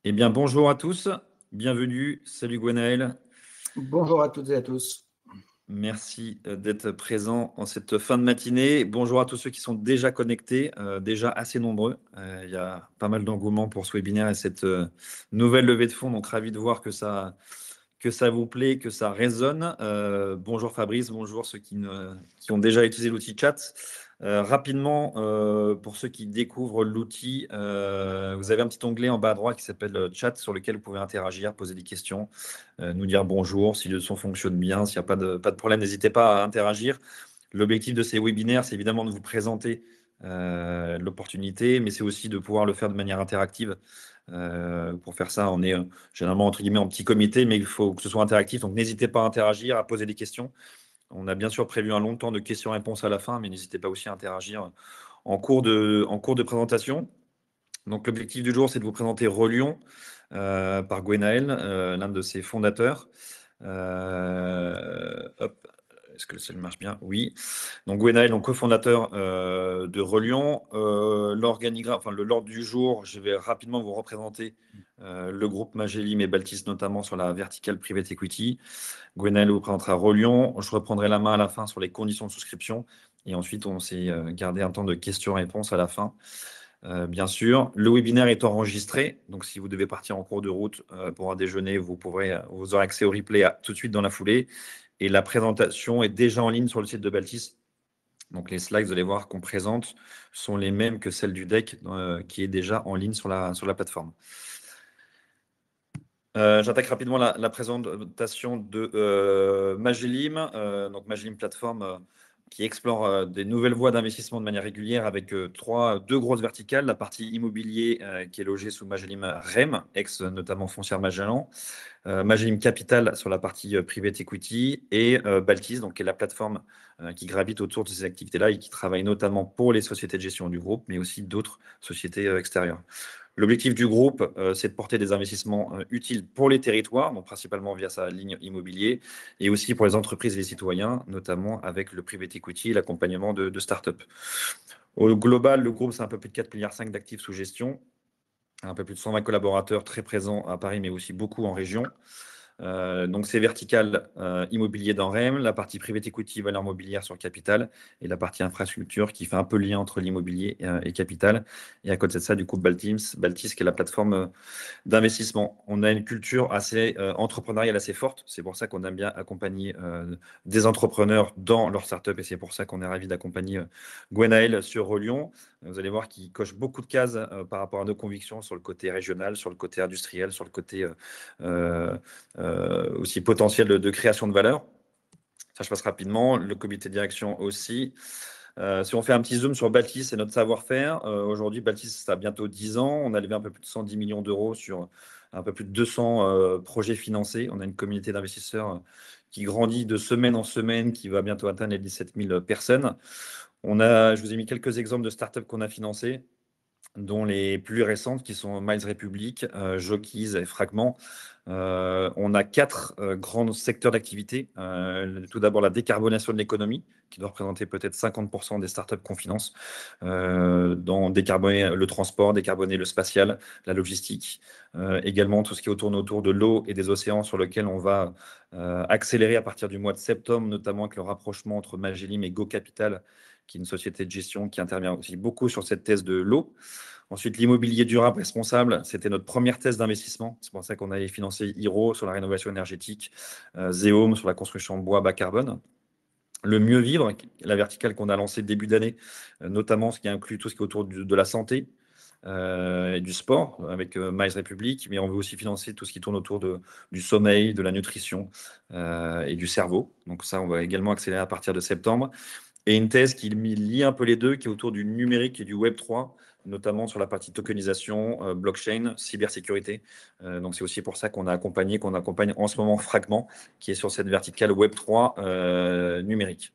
Eh bien, bonjour à tous, bienvenue, salut Gwenaël. Bonjour à toutes et à tous. Merci d'être présent en cette fin de matinée. Bonjour à tous ceux qui sont déjà connectés, déjà assez nombreux. Il y a pas mal d'engouement pour ce webinaire et cette nouvelle levée de fonds. Donc, ravi de voir que ça vous plaît, que ça résonne. Bonjour Fabrice, bonjour ceux qui ont déjà utilisé l'outil chat. Rapidement, pour ceux qui découvrent l'outil, vous avez un petit onglet en bas à droite qui s'appelle chat sur lequel vous pouvez interagir, poser des questions, nous dire bonjour, si le son fonctionne bien, s'il n'y a pas de problème, n'hésitez pas à interagir. L'objectif de ces webinaires, c'est évidemment de vous présenter l'opportunité, mais c'est aussi de pouvoir le faire de manière interactive. Pour faire ça, on est généralement entre guillemets en petit comité, mais il faut que ce soit interactif. Donc n'hésitez pas à interagir, à poser des questions. On a bien sûr prévu un long temps de questions-réponses à la fin, mais n'hésitez pas aussi à interagir en cours de présentation. Donc l'objectif du jour, c'est de vous présenter Relion par Gwenaël, l'un de ses fondateurs. Hop, est-ce que ça marche bien? Oui. Donc Gwenaël, donc cofondateur de Relion. L'organigramme, enfin l'ordre du jour, je vais rapidement vous représenter le groupe Magellim et Baltis, notamment sur la verticale Private Equity. Gwenaël vous présentera Relion. Je reprendrai la main à la fin sur les conditions de souscription. Et ensuite, on s'est gardé un temps de questions-réponses à la fin. Bien sûr, le webinaire est enregistré. Donc, si vous devez partir en cours de route pour un déjeuner, vous aurez accès au replay tout de suite dans la foulée. Et la présentation est déjà en ligne sur le site de Baltis. Donc, les slides, vous allez voir qu'on présente sont les mêmes que celles du deck qui est déjà en ligne sur la plateforme. J'attaque rapidement la présentation de Magellim. Donc Magellim plateforme qui explore des nouvelles voies d'investissement de manière régulière avec deux grosses verticales. La partie immobilier qui est logée sous Magellim REM, ex notamment Foncière Magellan. Magellim Capital sur la partie private equity et Baltis, donc qui est la plateforme qui gravite autour de ces activités-là et qui travaille notamment pour les sociétés de gestion du groupe, mais aussi d'autres sociétés extérieures. L'objectif du groupe, c'est de porter des investissements utiles pour les territoires, donc principalement via sa ligne immobilier, et aussi pour les entreprises et les citoyens, notamment avec le private equity et l'accompagnement de start-up. Au global, le groupe, c'est un peu plus de 4,5 milliards d'actifs sous gestion, un peu plus de 120 collaborateurs très présents à Paris, mais aussi beaucoup en région. Donc, c'est vertical immobilier dans REM, la partie private equity, valeur mobilière sur capital, et la partie infrastructure qui fait un peu le lien entre l'immobilier et capital. Et à côté de ça, du coup, Baltis qui est la plateforme d'investissement. On a une culture assez entrepreneuriale assez forte. C'est pour ça qu'on aime bien accompagner des entrepreneurs dans leur startup et c'est pour ça qu'on est ravi d'accompagner Gwenaël sur Relion. Vous allez voir qu'il coche beaucoup de cases par rapport à nos convictions sur le côté régional, sur le côté industriel, sur le côté aussi potentiel de création de valeur. Ça, je passe rapidement. Le comité de direction aussi. Si on fait un petit zoom sur Baltis et notre savoir-faire, aujourd'hui, Baltis, ça a bientôt 10 ans. On a levé un peu plus de 110 millions d'euros sur un peu plus de 200 projets financés. On a une communauté d'investisseurs qui grandit de semaine en semaine, qui va bientôt atteindre les 17 000 personnes. Je vous ai mis quelques exemples de startups qu'on a financées, dont les plus récentes qui sont Miles Republic, Jokies et Fragment. On a 4 grands secteurs d'activité. Tout d'abord, la décarbonation de l'économie, qui doit représenter peut-être 50% des startups qu'on finance, dans décarboner le transport, décarboner le spatial, la logistique. Également, tout ce qui tourne autour de l'eau et des océans, sur lequel on va accélérer à partir du mois de septembre, notamment avec le rapprochement entre Magellim et Go Capital, qui est une société de gestion qui intervient aussi beaucoup sur cette thèse de l'eau. Ensuite, l'immobilier durable responsable, c'était notre première thèse d'investissement. C'est pour ça qu'on avait financé Hiro sur la rénovation énergétique, Zeom sur la construction de bois bas carbone. Le mieux vivre, la verticale qu'on a lancée début d'année, notamment ce qui inclut tout ce qui est autour de la santé et du sport avec Miles Republic, mais on veut aussi financer tout ce qui tourne autour du sommeil, de la nutrition et du cerveau. Donc ça, on va également accélérer à partir de septembre. Et une thèse qui lie un peu les deux, qui est autour du numérique et du Web3, notamment sur la partie tokenisation, blockchain, cybersécurité. Donc, c'est aussi pour ça qu'on accompagne en ce moment Fragment, qui est sur cette verticale Web3 numérique.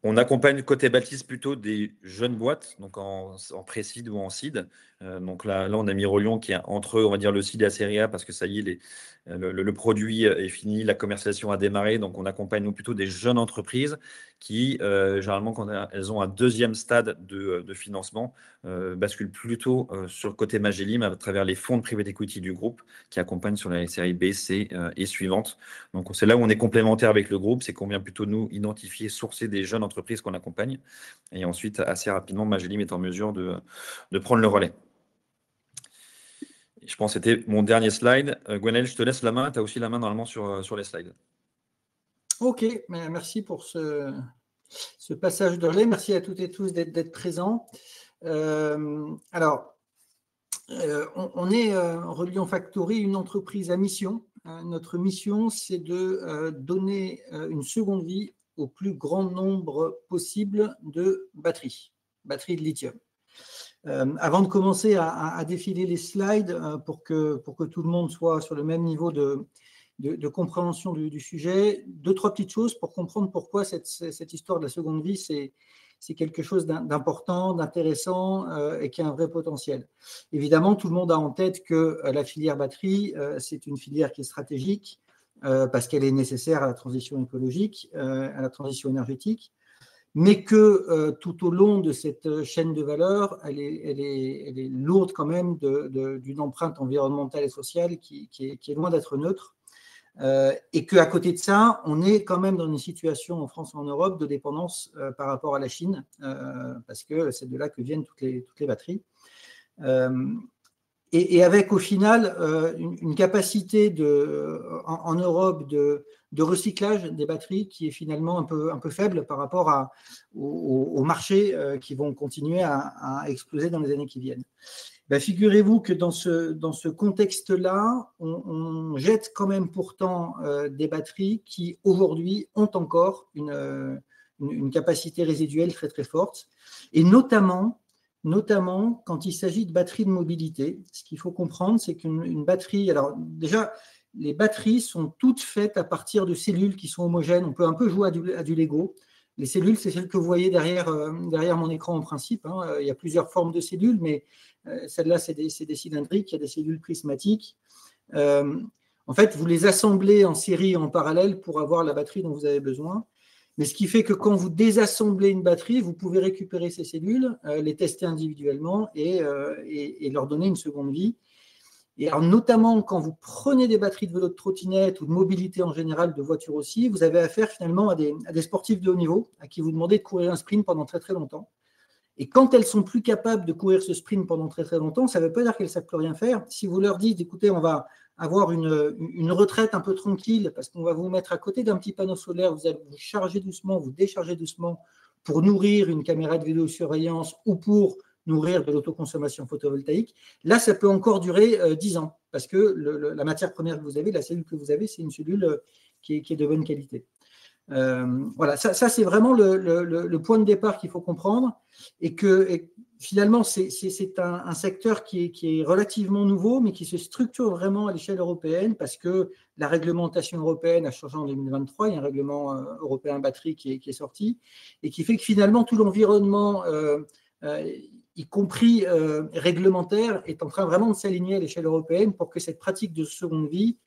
On accompagne côté Baltis plutôt des jeunes boîtes, donc en pré-seed ou en seed. Donc là, on a mis Relion qui est entre, on va dire, le seed et la série A parce que ça y est, le produit est fini, la commercialisation a démarré. Donc, on accompagne nous plutôt des jeunes entreprises qui, généralement, quand elles ont un deuxième stade de financement, basculent plutôt sur le côté Magellim à travers les fonds de private equity du groupe qui accompagnent sur les séries B, C et suivantes. Donc, c'est là où on est complémentaire avec le groupe, c'est qu'on vient plutôt nous identifier, sourcer des jeunes entreprises qu'on accompagne. Et ensuite, assez rapidement, Magellim est en mesure de prendre le relais. Je pense que c'était mon dernier slide. Gwenaëlle, je te laisse la main. Tu as aussi la main normalement sur les slides. Ok, merci pour ce passage de relais. Merci à toutes et tous d'être présents. Alors, on est Reliant Factory, une entreprise à mission. Notre mission, c'est de donner une seconde vie au plus grand nombre possible de batteries de lithium. Avant de commencer à défiler les slides pour que tout le monde soit sur le même niveau de compréhension du sujet, 2-3 petites choses pour comprendre pourquoi cette histoire de la seconde vie, c'est quelque chose d'important, d'intéressant et qui a un vrai potentiel. Évidemment, tout le monde a en tête que la filière batterie, c'est une filière qui est stratégique parce qu'elle est nécessaire à la transition écologique, à la transition énergétique, mais que tout au long de cette chaîne de valeur, elle est lourde quand même d'une empreinte environnementale et sociale qui est loin d'être neutre. Et qu'à côté de ça, on est quand même dans une situation en France et en Europe de dépendance par rapport à la Chine, parce que c'est de là que viennent toutes les batteries. Et avec au final une capacité en Europe de recyclage des batteries qui est finalement un peu faible par rapport aux marchés qui vont continuer à exploser dans les années qui viennent. Ben, figurez-vous que dans ce contexte-là, on jette quand même pourtant des batteries qui aujourd'hui ont encore une capacité résiduelle très très forte, et notamment quand il s'agit de batteries de mobilité. Ce qu'il faut comprendre, c'est qu'une batterie, alors déjà, les batteries sont toutes faites à partir de cellules qui sont homogènes. On peut un peu jouer à du Lego. Les cellules, c'est celles que vous voyez derrière mon écran en principe. Il y a plusieurs formes de cellules, mais celles-là, c'est des cylindriques, il y a des cellules prismatiques. En fait, vous les assemblez en série en parallèle pour avoir la batterie dont vous avez besoin. Mais ce qui fait que quand vous désassemblez une batterie, vous pouvez récupérer ces cellules, les tester individuellement et leur donner une seconde vie. Et alors, notamment, quand vous prenez des batteries de vélo de trottinette ou de mobilité en général, de voiture aussi, vous avez affaire finalement à des sportifs de haut niveau à qui vous demandez de courir un sprint pendant très très longtemps. Et quand elles sont plus capables de courir ce sprint pendant très très longtemps, ça ne veut pas dire qu'elles ne savent plus rien faire. Si vous leur dites, écoutez, on va avoir une retraite un peu tranquille parce qu'on va vous mettre à côté d'un petit panneau solaire, vous allez vous charger doucement, vous décharger doucement pour nourrir une caméra de vidéosurveillance ou pour nourrir de l'autoconsommation photovoltaïque, là, ça peut encore durer 10 ans parce que la matière première que vous avez, la cellule que vous avez, c'est une cellule qui est de bonne qualité. Voilà, ça c'est vraiment le point de départ qu'il faut comprendre et finalement c'est un secteur qui est relativement nouveau mais qui se structure vraiment à l'échelle européenne parce que la réglementation européenne a changé en 2023, il y a un règlement européen batterie qui est sorti et qui fait que finalement tout l'environnement y compris réglementaire est en train vraiment de s'aligner à l'échelle européenne pour que cette pratique de seconde vie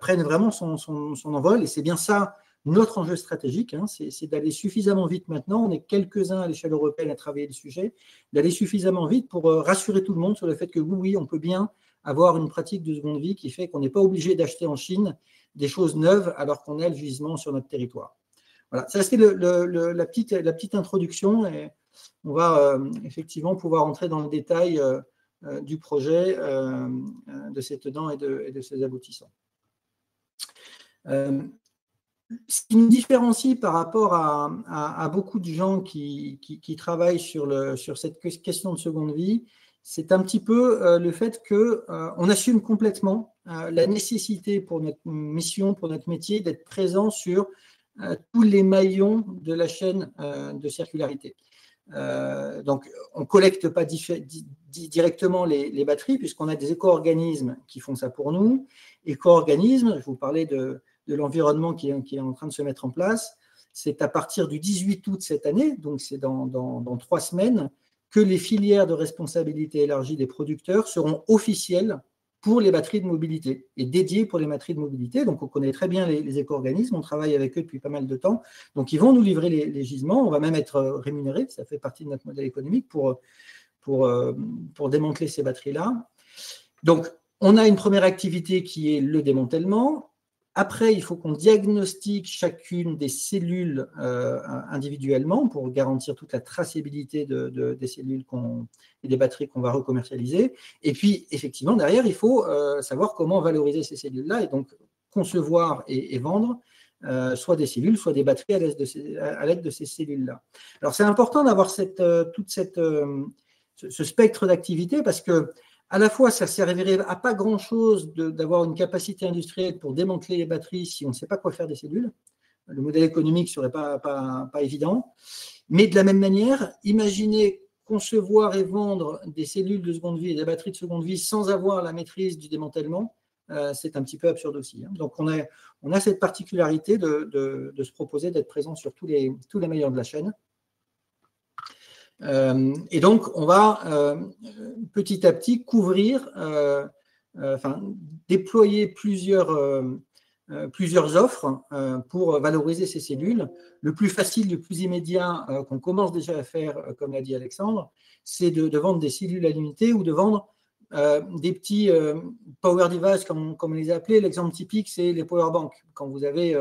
prenne vraiment son envol, et c'est bien ça notre enjeu stratégique, c'est d'aller suffisamment vite maintenant, on est quelques-uns à l'échelle européenne à travailler le sujet, d'aller suffisamment vite pour rassurer tout le monde sur le fait que oui, on peut bien avoir une pratique de seconde vie qui fait qu'on n'est pas obligé d'acheter en Chine des choses neuves alors qu'on a le gisement sur notre territoire. Voilà, ça c'est la petite introduction, et on va effectivement pouvoir entrer dans le détail du projet, de ses tenants et de ses aboutissants. Ce qui nous différencie par rapport à beaucoup de gens qui travaillent sur cette question de seconde vie, c'est un petit peu le fait qu'on assume complètement la nécessité pour notre mission, pour notre métier, d'être présent sur tous les maillons de la chaîne de circularité. Donc, on ne collecte pas directement les batteries puisqu'on a des éco-organismes qui font ça pour nous. Éco-organismes, je vous parlais de l'environnement qui est en train de se mettre en place. C'est à partir du 18 août cette année, donc c'est dans 3 semaines, que les filières de responsabilité élargie des producteurs seront officielles pour les batteries de mobilité et dédié pour les batteries de mobilité. Donc, on connaît très bien les éco-organismes, on travaille avec eux depuis pas mal de temps. Donc, ils vont nous livrer les gisements, on va même être rémunérés, ça fait partie de notre modèle économique pour démanteler ces batteries-là. Donc, on a une première activité qui est le démantèlement. Après, il faut qu'on diagnostique chacune des cellules individuellement pour garantir toute la traçabilité des cellules et des batteries qu'on va recommercialiser. Et puis, effectivement, derrière, il faut savoir comment valoriser ces cellules-là et donc concevoir et vendre soit des cellules, soit des batteries à l'aide de ces cellules-là. Alors, c'est important d'avoir ce spectre d'activité parce que à la fois, ça ne servirait à pas grand-chose d'avoir une capacité industrielle pour démanteler les batteries si on ne sait pas quoi faire des cellules. Le modèle économique ne serait pas évident. Mais de la même manière, imaginez concevoir et vendre des cellules de seconde vie et des batteries de seconde vie sans avoir la maîtrise du démantèlement, c'est un petit peu absurde aussi. Donc, on a cette particularité de se proposer d'être présent sur tous les meilleurs de la chaîne. Et donc, on va petit à petit couvrir, déployer plusieurs offres pour valoriser ces cellules. Le plus facile, le plus immédiat qu'on commence déjà à faire, comme l'a dit Alexandre, c'est de vendre des cellules à l'unité ou de vendre des petits power devices, comme on les a appelés. L'exemple typique, c'est les power banks. Quand vous avez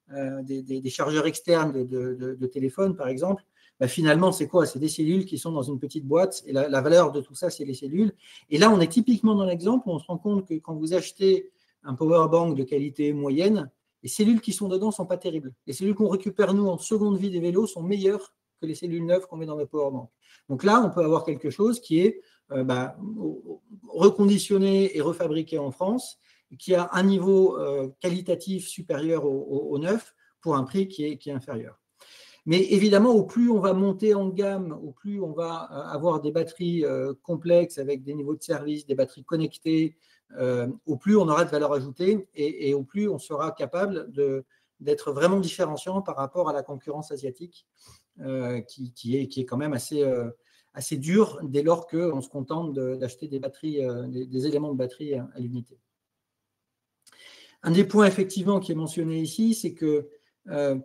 des chargeurs externes de téléphone, par exemple, finalement, c'est quoi? C'est des cellules qui sont dans une petite boîte et la valeur de tout ça, c'est les cellules. Et là, on est typiquement dans l'exemple où on se rend compte que quand vous achetez un power bank de qualité moyenne, les cellules qui sont dedans ne sont pas terribles. Les cellules qu'on récupère, nous, en seconde vie des vélos sont meilleures que les cellules neuves qu'on met dans le power bank. Donc là, on peut avoir quelque chose qui est reconditionné et refabriqué en France, qui a un niveau qualitatif supérieur au neuf pour un prix qui est inférieur. Mais évidemment, au plus on va monter en gamme, au plus on va avoir des batteries complexes avec des niveaux de service, des batteries connectées, au plus on aura de valeur ajoutée et au plus on sera capable d'être vraiment différenciant par rapport à la concurrence asiatique qui est quand même assez dure dès lors qu'on se contente d'acheter des batteries, des éléments de batterie à l'unité. Un des points effectivement qui est mentionné ici, c'est que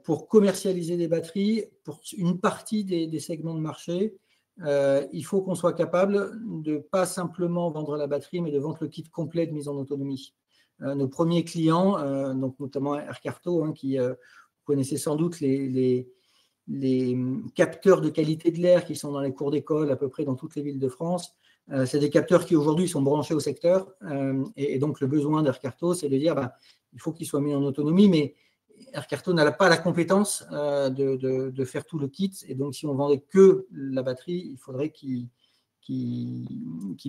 pour commercialiser des batteries, pour une partie des segments de marché, il faut qu'on soit capable de ne pas simplement vendre la batterie, mais de vendre le kit complet de mise en autonomie. Nos premiers clients, donc notamment Aircarto, qui vous connaissez sans doute les capteurs de qualité de l'air qui sont dans les cours d'école à peu près dans toutes les villes de France. C'est des capteurs qui aujourd'hui sont branchés au secteur. Et donc le besoin d'Aircarto, c'est de dire il faut qu'ils soient mis en autonomie, mais Aircarto n'a pas la compétence de faire tout le kit. Et donc si on vendait que la batterie, il faudrait qu'ils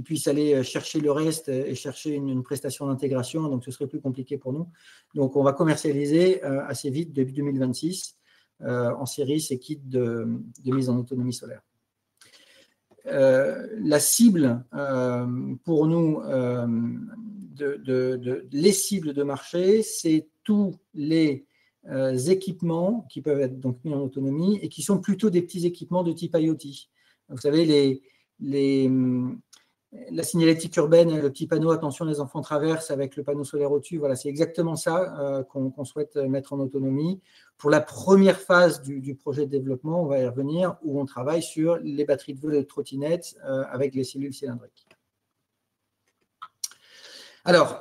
puissent aller chercher le reste et chercher une prestation d'intégration. Donc ce serait plus compliqué pour nous. Donc on va commercialiser assez vite, début 2026, en série ces kits de mise en autonomie solaire. La cible pour nous, les cibles de marché, c'est tous les équipements qui peuvent être donc mis en autonomie et qui sont plutôt des petits équipements de type IoT. Vous savez, la signalétique urbaine, le petit panneau « Attention, les enfants traversent » avec le panneau solaire au-dessus, voilà, c'est exactement ça qu'on souhaite mettre en autonomie. Pour la première phase du projet de développement, on va y revenir, où on travaille sur les batteries de vélo et de trottinettes avec les cellules cylindriques. Alors,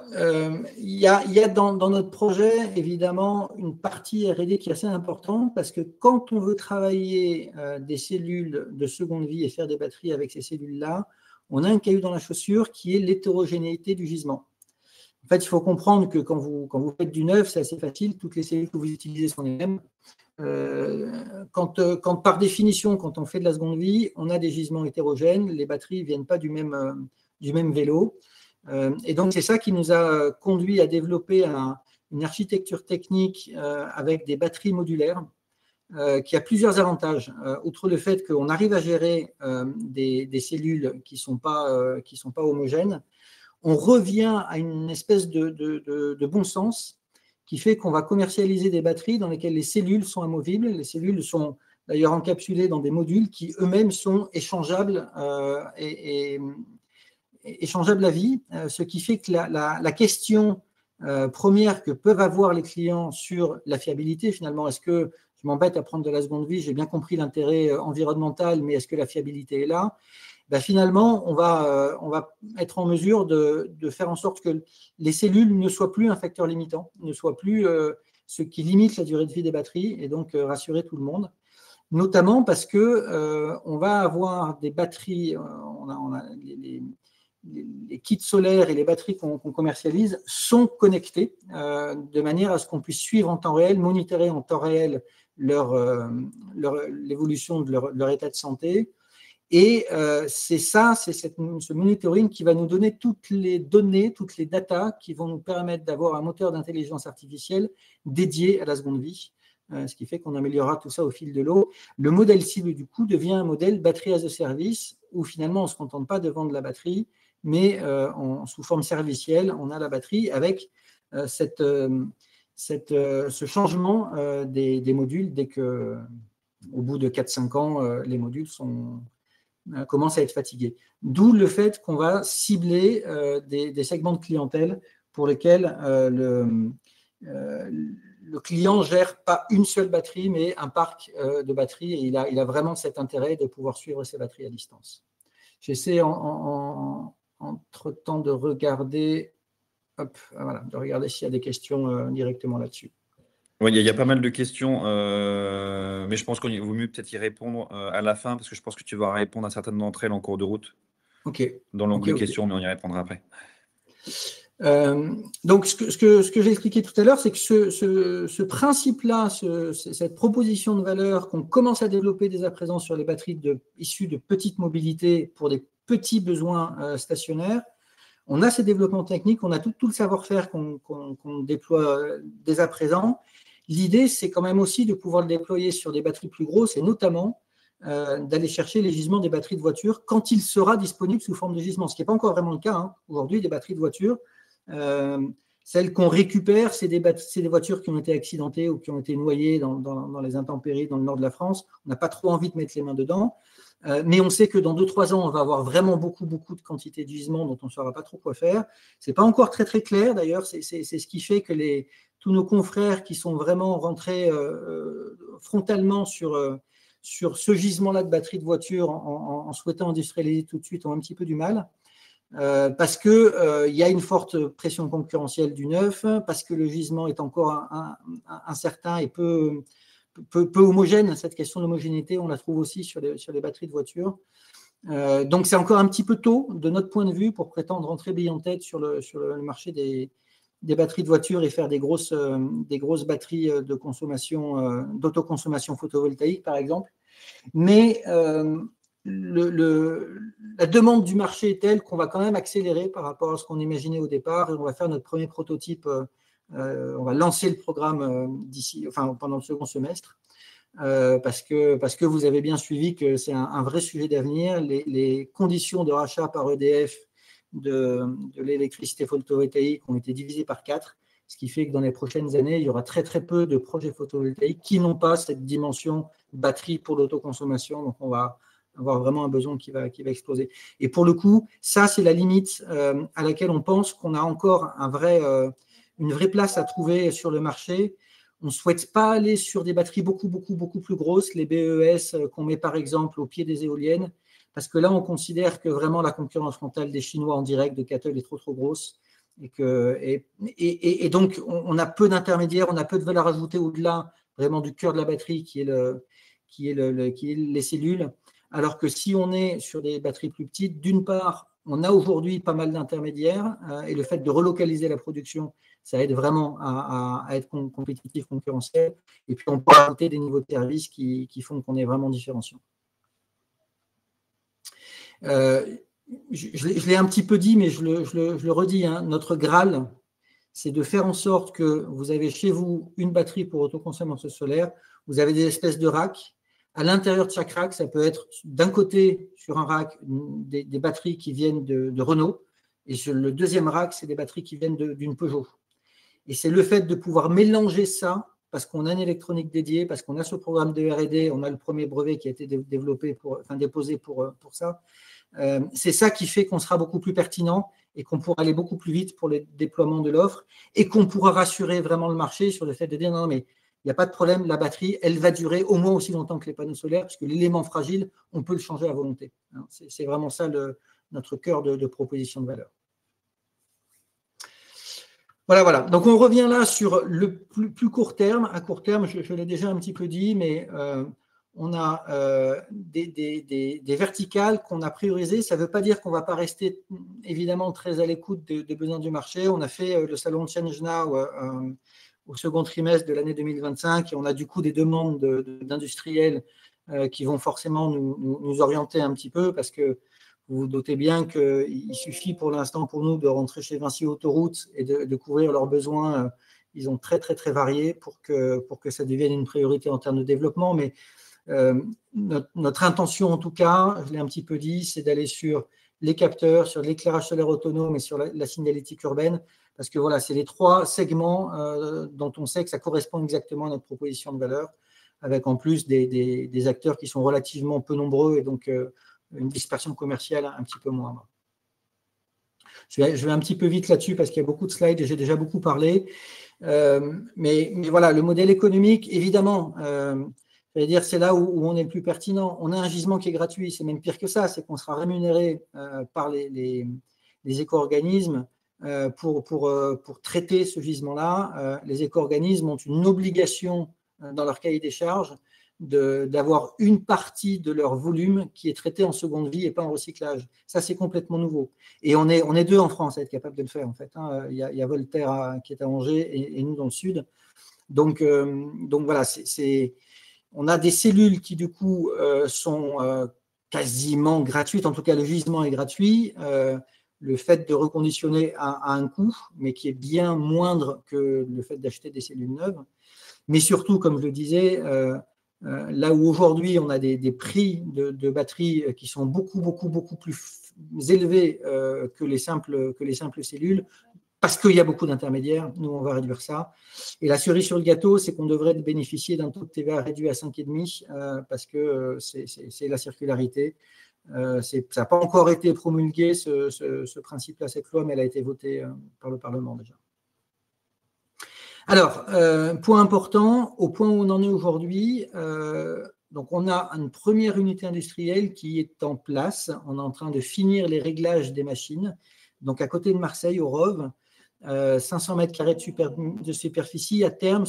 il y a dans notre projet, évidemment, une partie R&D qui est assez importante parce que quand on veut travailler des cellules de seconde vie et faire des batteries avec ces cellules-là, on a un caillou dans la chaussure qui est l'hétérogénéité du gisement. En fait, il faut comprendre que quand vous faites du neuf, c'est assez facile, toutes les cellules que vous utilisez sont les mêmes. Quand par définition, quand on fait de la seconde vie, on a des gisements hétérogènes, les batteries ne viennent pas du même vélo. Et donc, c'est ça qui nous a conduit à développer une architecture technique avec des batteries modulaires qui a plusieurs avantages. Outre le fait qu'on arrive à gérer des cellules qui ne sont pas homogènes, on revient à une espèce de bon sens qui fait qu'on va commercialiser des batteries dans lesquelles les cellules sont amovibles. Les cellules sont d'ailleurs encapsulées dans des modules qui eux-mêmes sont échangeables échangeable à vie, ce qui fait que la question première que peuvent avoir les clients sur la fiabilité, finalement, est-ce que je m'embête à prendre de la seconde vie, j'ai bien compris l'intérêt environnemental, mais est-ce que la fiabilité est là? Ben finalement, on va être en mesure de faire en sorte que les cellules ne soient plus un facteur limitant, ne soient plus ce qui limite la durée de vie des batteries, et donc rassurer tout le monde. Notamment parce que on va avoir des batteries, on a les kits solaires et les batteries qu'on commercialise sont connectés de manière à ce qu'on puisse suivre en temps réel, monitorer en temps réel l'évolution de leur état de santé. Et c'est ce monitoring qui va nous donner toutes les données, toutes les datas qui vont nous permettre d'avoir un moteur d'intelligence artificielle dédié à la seconde vie, ce qui fait qu'on améliorera tout ça au fil de l'eau. Le modèle cible, du coup, devient un modèle batterie as a service, où finalement, on ne se contente pas de vendre la batterie, mais sous forme servicielle, on a la batterie avec ce changement des modules dès que, au bout de 4-5 ans, les modules commencent à être fatigués. D'où le fait qu'on va cibler des segments de clientèle pour lesquels le client ne gère pas une seule batterie, mais un parc de batteries, et il a vraiment cet intérêt de pouvoir suivre ses batteries à distance. J'essaie entre-temps de regarder, de regarder s'il y a des questions directement là-dessus. Oui, il y a pas mal de questions, mais je pense qu'il vaut mieux peut-être y répondre à la fin, parce que je pense que tu vas répondre à certaines d'entre elles en cours de route. Ok. Dans l'onglet questions, mais on y répondra après. Donc, ce que j'ai expliqué tout à l'heure, c'est que ce principe-là, cette proposition de valeur qu'on commence à développer dès à présent sur les batteries issues de petites mobilités pour des petits besoins stationnaires, on a ces développements techniques, on a tout le savoir-faire qu'on déploie dès à présent. L'idée, c'est quand même aussi de pouvoir le déployer sur des batteries plus grosses et notamment d'aller chercher les gisements des batteries de voiture quand il sera disponible sous forme de gisement, ce qui n'est pas encore vraiment le cas. Hein. Aujourd'hui, des batteries de voiture, celles qu'on récupère, c'est des voitures qui ont été accidentées ou qui ont été noyées dans les intempéries dans le nord de la France. On n'a pas trop envie de mettre les mains dedans. Mais on sait que dans 2-3 ans, on va avoir vraiment beaucoup de quantité de gisements dont on ne saura pas trop quoi faire. Ce n'est pas encore très clair d'ailleurs. C'est ce qui fait que tous nos confrères qui sont vraiment rentrés frontalement sur ce gisement-là de batterie de voiture en souhaitant industrialiser tout de suite ont un petit peu du mal. Parce qu'il y a une forte pression concurrentielle du neuf, parce que le gisement est encore incertain et peu homogène. Cette question d'homogénéité, on la trouve aussi sur les batteries de voiture. Donc, c'est encore un petit peu tôt, de notre point de vue, pour prétendre rentrer bille en tête sur le marché des batteries de voiture et faire des grosses batteries de consommation, d'autoconsommation photovoltaïque, par exemple. Mais la demande du marché est telle qu'on va quand même accélérer par rapport à ce qu'on imaginait au départ, et on va faire notre premier prototype. On va lancer le programme pendant le second semestre, parce que vous avez bien suivi que c'est un vrai sujet d'avenir. Les conditions de rachat par EDF de l'électricité photovoltaïque ont été divisées par 4, ce qui fait que dans les prochaines années, il y aura très peu de projets photovoltaïques qui n'ont pas cette dimension batterie pour l'autoconsommation. Donc, on va avoir vraiment un besoin qui va exploser. Et pour le coup, ça, c'est la limite à laquelle on pense qu'on a encore une vraie place à trouver sur le marché. On ne souhaite pas aller sur des batteries beaucoup plus grosses, les BES qu'on met par exemple au pied des éoliennes, parce que là, on considère que vraiment la concurrence frontale des Chinois en direct de CATL est trop grosse. Et donc, on a peu d'intermédiaires, on a peu de valeur ajoutée au-delà vraiment du cœur de la batterie qui est les cellules. Alors que si on est sur des batteries plus petites, d'une part, on a aujourd'hui pas mal d'intermédiaires et le fait de relocaliser la production, ça aide vraiment à être compétitif, concurrentiel. Et puis, on peut ajouter des niveaux de service qui font qu'on est vraiment différenciant. Je l'ai un petit peu dit, mais je le redis, hein, notre Graal, c'est de faire en sorte que vous avez chez vous une batterie pour autoconsommation solaire, vous avez des espèces de racks. À l'intérieur de chaque rack, ça peut être d'un côté, sur un rack, des batteries qui viennent de Renault, et sur le deuxième rack, c'est des batteries qui viennent d'une Peugeot. Et c'est le fait de pouvoir mélanger ça, parce qu'on a une électronique dédiée, parce qu'on a ce programme de R&D, on a le premier brevet qui a été déposé pour ça. C'est ça qui fait qu'on sera beaucoup plus pertinent et qu'on pourra aller beaucoup plus vite pour le déploiement de l'offre et qu'on pourra rassurer vraiment le marché sur le fait de dire non, mais il n'y a pas de problème, la batterie, elle va durer au moins aussi longtemps que les panneaux solaires, parce que l'élément fragile, on peut le changer à volonté. C'est vraiment ça notre cœur de proposition de valeur. Voilà. Donc, on revient là sur le plus court terme. À court terme, je l'ai déjà un petit peu dit, mais on a des verticales qu'on a priorisées. Ça ne veut pas dire qu'on ne va pas rester évidemment très à l'écoute des besoins du marché. On a fait le salon de Change Now au second trimestre de l'année 2025 et on a du coup des demandes d'industriels qui vont forcément nous orienter un petit peu parce que vous vous doutez bien qu'il suffit pour l'instant pour nous de rentrer chez Vinci Autoroute et de couvrir leurs besoins. Ils sont très, très, très variés pour que ça devienne une priorité en termes de développement. Mais notre intention, en tout cas, je l'ai un petit peu dit, c'est d'aller sur les capteurs, sur l'éclairage solaire autonome et sur la signalétique urbaine. Parce que voilà, c'est les trois segments dont on sait que ça correspond exactement à notre proposition de valeur, avec en plus des acteurs qui sont relativement peu nombreux et donc une dispersion commerciale un petit peu moindre. Je vais un petit peu vite là-dessus parce qu'il y a beaucoup de slides et j'ai déjà beaucoup parlé. Mais voilà, le modèle économique, évidemment, c'est là où on est le plus pertinent. On a un gisement qui est gratuit, c'est même pire que ça, c'est qu'on sera rémunéré par les éco-organismes pour traiter ce gisement-là. Les éco-organismes ont une obligation dans leur cahier des charges d'avoir une partie de leur volume qui est traité en seconde vie et pas en recyclage. Ça, c'est complètement nouveau. Et on est deux en France à être capable de le faire, en fait. Il y a Voltaire qui est à Angers et nous dans le sud. Donc voilà, on a des cellules qui, du coup, sont quasiment gratuites. En tout cas, le gisement est gratuit. Le fait de reconditionner a un coût, mais qui est bien moindre que le fait d'acheter des cellules neuves. Mais surtout, comme je le disais, là où aujourd'hui on a des prix de batteries qui sont beaucoup plus élevés que les simples cellules, parce qu'il y a beaucoup d'intermédiaires, nous on va réduire ça. Et la cerise sur le gâteau, c'est qu'on devrait bénéficier d'un taux de TVA réduit à 5,5 parce que c'est la circularité. Ça n'a pas encore été promulgué ce principe-là, cette loi, mais elle a été votée par le Parlement déjà. Alors, point important, au point où on en est aujourd'hui, donc on a une première unité industrielle qui est en place. On est en train de finir les réglages des machines. Donc, à côté de Marseille, au Rove, 500 mètres carrés de superficie. À terme,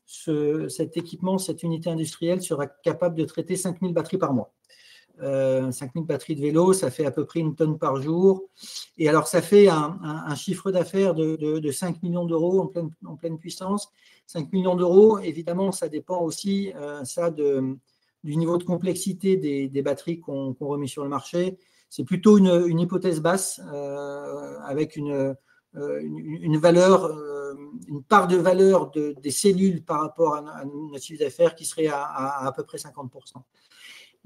cet équipement, cette unité industrielle sera capable de traiter 5000 batteries par mois. 5000 batteries de vélo, ça fait à peu près 1 tonne par jour. Et alors, ça fait un chiffre d'affaires de 5 millions d'euros en pleine puissance. 5 millions d'euros, évidemment, ça dépend aussi du niveau de complexité des batteries qu'on remet sur le marché. C'est plutôt une hypothèse basse avec une valeur, une part de valeur des cellules par rapport à notre chiffre d'affaires qui serait à peu près 50%.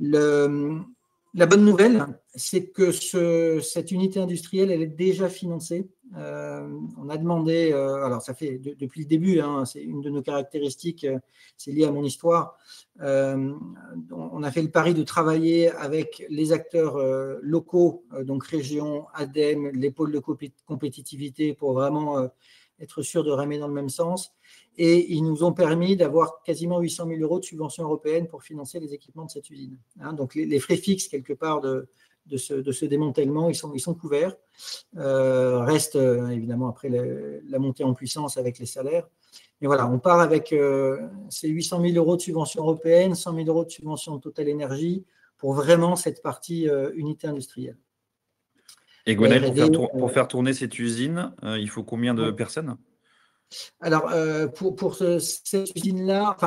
La bonne nouvelle, c'est que cette unité industrielle, elle est déjà financée. On a demandé, alors ça fait depuis le début, c'est une de nos caractéristiques, c'est lié à mon histoire. On a fait le pari de travailler avec les acteurs locaux, donc région, ADEME, les pôles de compétitivité pour vraiment être sûr de ramer dans le même sens. Et ils nous ont permis d'avoir quasiment 800 000 euros de subventions européennes pour financer les équipements de cette usine. Donc les frais fixes, quelque part, de ce démantèlement, ils sont couverts. Reste évidemment après la montée en puissance avec les salaires. Mais voilà, on part avec ces 800 000 euros de subventions européennes, 100 000 euros de subventions de Total Énergie pour vraiment cette partie unité industrielle. Et Gwenaël, pour faire tourner cette usine, il faut combien de personnes ? Alors, pour cette usine-là,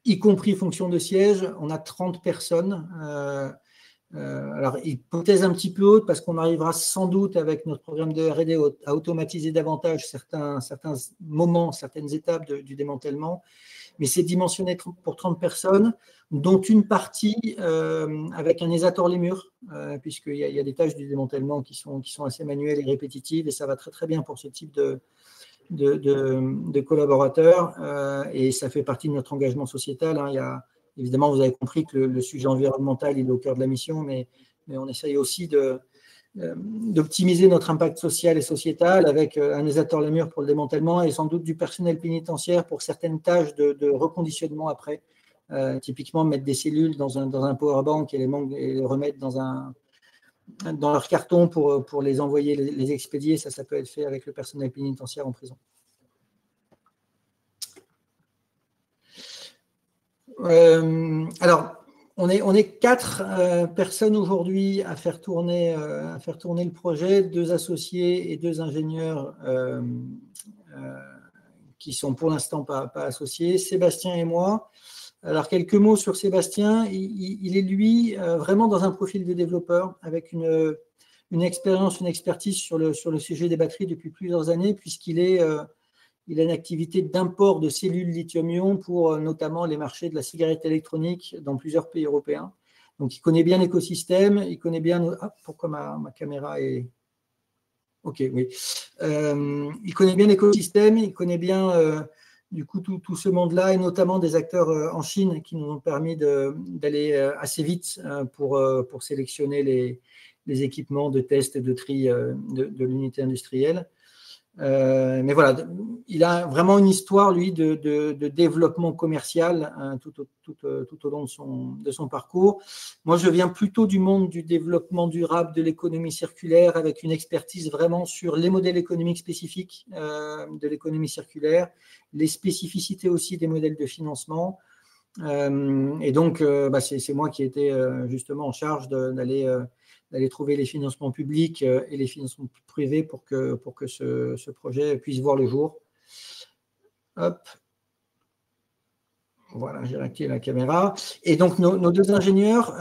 y compris fonction de siège, on a 30 personnes. Alors, hypothèse un petit peu haute parce qu'on arrivera sans doute avec notre programme de R&D à automatiser davantage certains moments, certaines étapes du démantèlement. Mais c'est dimensionné pour 30 personnes, dont une partie avec un ésator les murs, puisqu'il y a des tâches du démantèlement qui sont assez manuelles et répétitives, et ça va très très bien pour ce type de collaborateurs et ça fait partie de notre engagement sociétal. Il y a, évidemment, vous avez compris que le sujet environnemental il est au cœur de la mission, mais on essaye aussi d'optimiser notre impact social et sociétal avec un Esator Lemur pour le démantèlement et sans doute du personnel pénitentiaire pour certaines tâches de reconditionnement après. Typiquement, mettre des cellules dans un powerbank et les remettre dans leur carton pour les envoyer, les expédier, ça peut être fait avec le personnel pénitentiaire en prison. Alors, on est 4 personnes aujourd'hui à faire tourner le projet, 2 associés et 2 ingénieurs qui sont pour l'instant pas associés, Sébastien et moi. Alors, quelques mots sur Sébastien. Il est, lui, vraiment dans un profil de développeur avec une expérience, une expertise sur le sujet des batteries depuis plusieurs années, puisqu'il a une activité d'import de cellules lithium-ion pour notamment les marchés de la cigarette électronique dans plusieurs pays européens. Donc, il connaît bien l'écosystème, il connaît bien… Ah, pourquoi ma caméra est… Ok, oui. Il connaît bien l'écosystème, il connaît bien… du coup, tout ce monde-là, et notamment des acteurs en Chine qui nous ont permis d'aller assez vite pour sélectionner les équipements de test et de tri de l'unité industrielle. Mais voilà, il a vraiment une histoire, lui, de développement commercial tout au long de son parcours. Moi, je viens plutôt du monde du développement durable, de l'économie circulaire, avec une expertise vraiment sur les modèles économiques spécifiques de l'économie circulaire, les spécificités aussi des modèles de financement. Et donc, c'est moi qui étais justement en charge d'aller trouver les financements publics et les financements privés pour que ce projet puisse voir le jour. Hop. Voilà, j'ai réactivé la caméra. Et donc, nos 2 ingénieurs,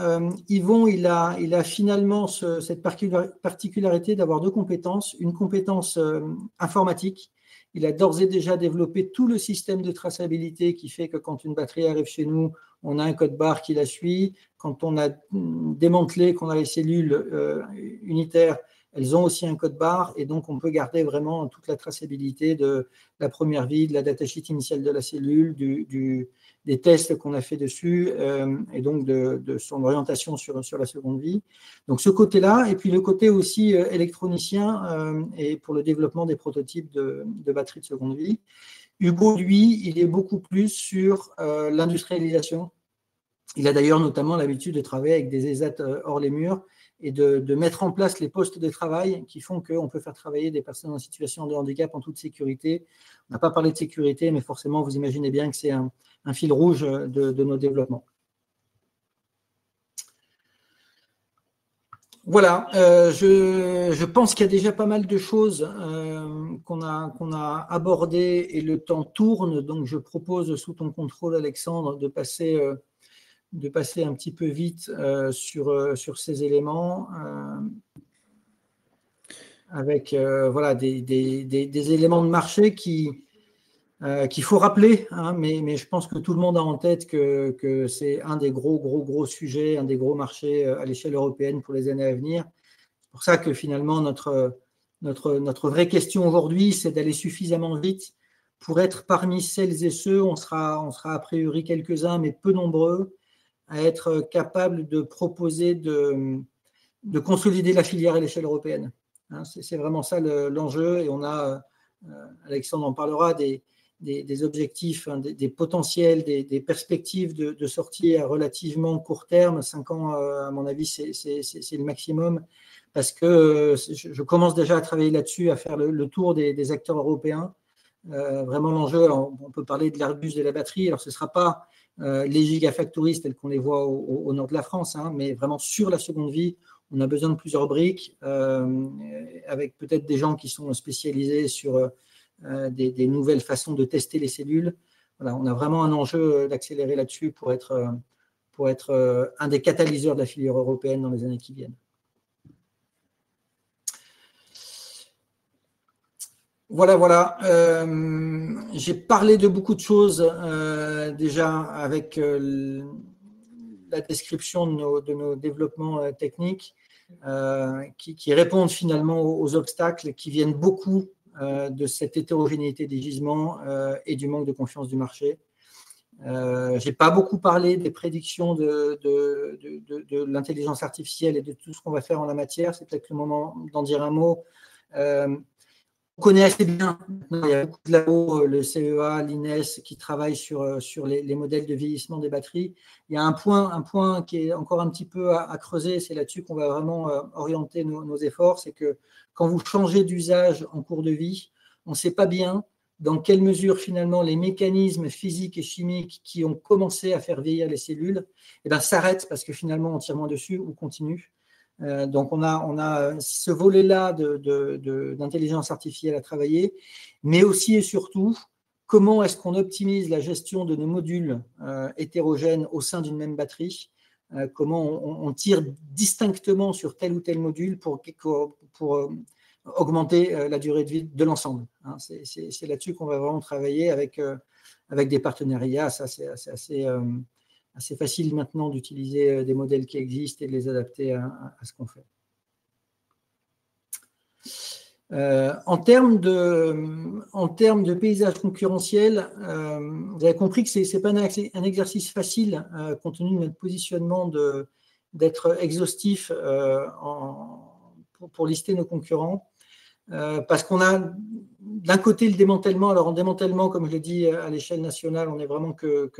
Yvon, il a finalement cette particularité d'avoir 2 compétences. Une compétence informatique. Il a d'ores et déjà développé tout le système de traçabilité qui fait que quand une batterie arrive chez nous, on a un code barre qui la suit. Quand on a démantelé, qu'on a les cellules unitaires, elles ont aussi un code barre et donc on peut garder vraiment toute la traçabilité de la première vie, de la datasheet initiale de la cellule, des tests qu'on a fait dessus et donc de son orientation sur la seconde vie. Donc ce côté-là, et puis le côté aussi électronicien et pour le développement des prototypes de batteries de seconde vie. Hugo, lui, il est beaucoup plus sur l'industrialisation. Il a d'ailleurs notamment l'habitude de travailler avec des ESAT hors les murs et de mettre en place les postes de travail qui font qu'on peut faire travailler des personnes en situation de handicap en toute sécurité. On n'a pas parlé de sécurité, mais forcément, vous imaginez bien que c'est un fil rouge de nos développements. Voilà, je pense qu'il y a déjà pas mal de choses qu'on a abordées et le temps tourne, donc je propose sous ton contrôle, Alexandre, de passer un petit peu vite sur ces éléments avec voilà, des éléments de marché qu'il faut rappeler, hein, mais je pense que tout le monde a en tête que c'est un des gros sujets, un des gros marchés à l'échelle européenne pour les années à venir. C'est pour ça que finalement notre vraie question aujourd'hui, c'est d'aller suffisamment vite pour être parmi celles et ceux, on sera a priori quelques-uns, mais peu nombreux, à être capable de proposer de consolider la filière à l'échelle européenne. Hein, c'est vraiment ça l'enjeu, et on a, Alexandre en parlera, des objectifs, hein, des potentiels, des perspectives de sortie à relativement court terme. 5 ans, à mon avis, c'est le maximum, parce que je commence déjà à travailler là-dessus, à faire le tour des acteurs européens. Vraiment l'enjeu, on peut parler de l'Airbus de la batterie, alors ce ne sera pas les gigafactories tels qu'on les voit au nord de la France, hein, mais vraiment sur la seconde vie, on a besoin de plusieurs briques, avec peut-être des gens qui sont spécialisés sur des nouvelles façons de tester les cellules. Voilà, on a vraiment un enjeu d'accélérer là-dessus pour être un des catalyseurs de la filière européenne dans les années qui viennent. Voilà. J'ai parlé de beaucoup de choses déjà avec la description de nos développements techniques qui répondent finalement aux obstacles qui viennent beaucoup de cette hétérogénéité des gisements et du manque de confiance du marché. Je n'ai pas beaucoup parlé des prédictions de l'intelligence artificielle et de tout ce qu'on va faire en la matière. C'est peut-être le moment d'en dire un mot. On connaît assez bien, il y a beaucoup de labos, le CEA, l'INES, qui travaillent sur les modèles de vieillissement des batteries. Il y a un point qui est encore un petit peu à creuser, c'est là-dessus qu'on va vraiment orienter nos efforts, c'est que quand vous changez d'usage en cours de vie, on ne sait pas bien dans quelle mesure finalement les mécanismes physiques et chimiques qui ont commencé à faire vieillir les cellules s'arrêtent parce que finalement on tire moins dessus ou continue. Donc on a ce volet-là d'intelligence artificielle à travailler, mais aussi et surtout, comment est-ce qu'on optimise la gestion de nos modules hétérogènes au sein d'une même batterie, comment on tire distinctement sur tel ou tel module pour augmenter la durée de vie de l'ensemble. C'est là-dessus qu'on va vraiment travailler avec des partenariats. Ça, c'est assez facile maintenant d'utiliser des modèles qui existent et de les adapter à ce qu'on fait. En termes de paysage concurrentiel, vous avez compris que ce n'est pas un exercice facile compte tenu de notre positionnement d'être exhaustif pour lister nos concurrents. Parce qu'on a d'un côté le démantèlement. Alors en démantèlement, comme je l'ai dit, à l'échelle nationale, on n'est vraiment que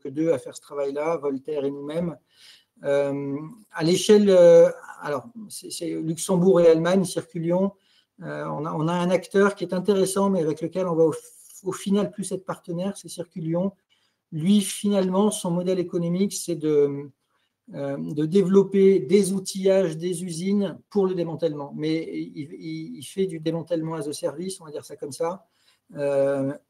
deux à faire ce travail-là, Voltaire et nous-mêmes. À l'échelle, alors c'est Luxembourg et Allemagne, Circulion, on a un acteur qui est intéressant, mais avec lequel on va au final plus être partenaire, c'est Circulion. Lui, finalement, son modèle économique, c'est de développer des outillages, des usines pour le démantèlement. Mais il fait du démantèlement as a service, on va dire ça comme ça,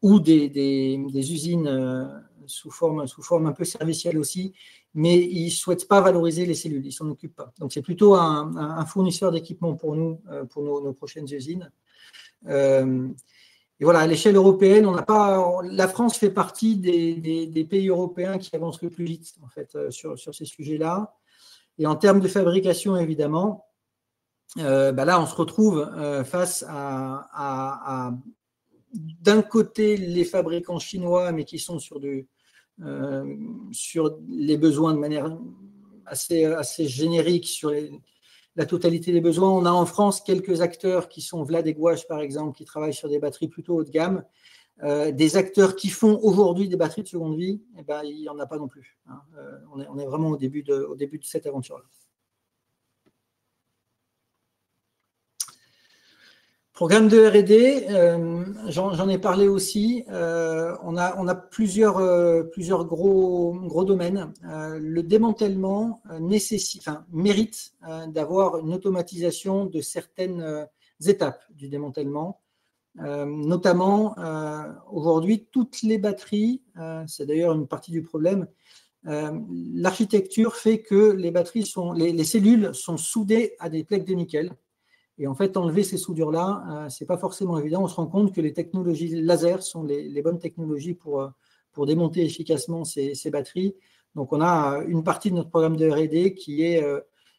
ou des usines sous forme un peu servicielle aussi, mais il ne souhaite pas valoriser les cellules, il ne s'en occupe pas. Donc c'est plutôt un fournisseur d'équipement pour nous, pour nos prochaines usines. Et voilà, à l'échelle européenne, la France fait partie des pays européens qui avancent le plus vite en fait, sur ces sujets-là. Et en termes de fabrication, évidemment, là, on se retrouve face à d'un côté, les fabricants chinois, mais qui sont sur les besoins de manière assez générique, sur la totalité des besoins. On a en France quelques acteurs qui sont Vlad et Gouache, par exemple, qui travaillent sur des batteries plutôt haut de gamme. Des acteurs qui font aujourd'hui des batteries de seconde vie, il n'y en a pas non plus. On est vraiment au début de cette aventure-là. Programme de R&D, j'en ai parlé aussi. On a plusieurs gros domaines. Le démantèlement mérite d'avoir une automatisation de certaines étapes du démantèlement. Notamment, aujourd'hui, toutes les batteries, c'est d'ailleurs une partie du problème, l'architecture fait que les cellules sont soudées à des plaques de nickel. Et en fait, enlever ces soudures-là, ce n'est pas forcément évident. On se rend compte que les technologies laser sont les bonnes technologies pour démonter efficacement ces batteries. Donc, on a une partie de notre programme de R&D qui est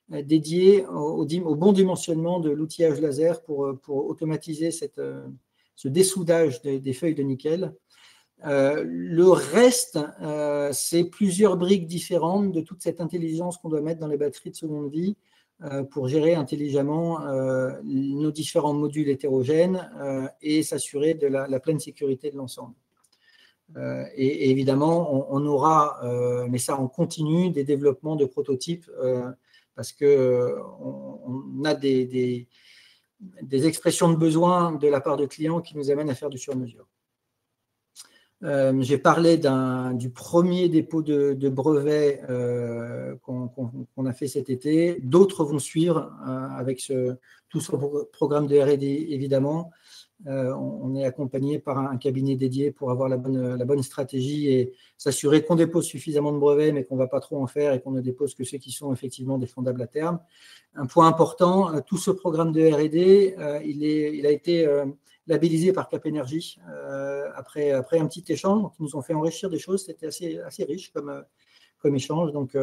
dédiée au bon dimensionnement de l'outillage laser pour automatiser ce dessoudage des feuilles de nickel. Le reste, c'est plusieurs briques différentes de toute cette intelligence qu'on doit mettre dans les batteries de seconde vie pour gérer intelligemment nos différents modules hétérogènes et s'assurer de la pleine sécurité de l'ensemble. Et évidemment, on aura, mais ça on continue, des développements de prototypes parce qu'on a des expressions de besoin de la part de clients qui nous amènent à faire du sur-mesure. J'ai parlé du premier dépôt de brevet qu'on a fait cet été. D'autres vont suivre avec tout ce programme de R&D, évidemment. On est accompagné par un cabinet dédié pour avoir la bonne stratégie et s'assurer qu'on dépose suffisamment de brevets, mais qu'on ne va pas trop en faire et qu'on ne dépose que ceux qui sont effectivement défendables à terme. Un point important, tout ce programme de R&D, il a été labellisé par Cap Énergie après un petit échange. Donc, ils nous ont fait enrichir des choses. C'était assez riche comme échange. Donc,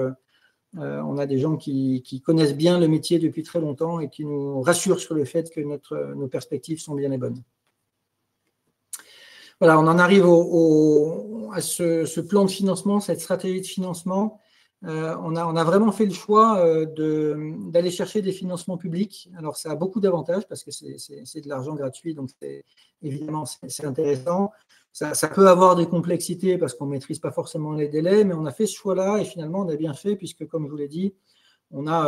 on a des gens qui connaissent bien le métier depuis très longtemps et qui nous rassurent sur le fait que nos perspectives sont bien les bonnes. Voilà, on en arrive à ce plan de financement, cette stratégie de financement. On a vraiment fait le choix d'aller chercher des financements publics. Alors, ça a beaucoup d'avantages parce que c'est de l'argent gratuit, donc évidemment, c'est intéressant. Ça peut avoir des complexités parce qu'on ne maîtrise pas forcément les délais, mais on a fait ce choix-là et finalement, on a bien fait puisque, comme je vous l'ai dit, on a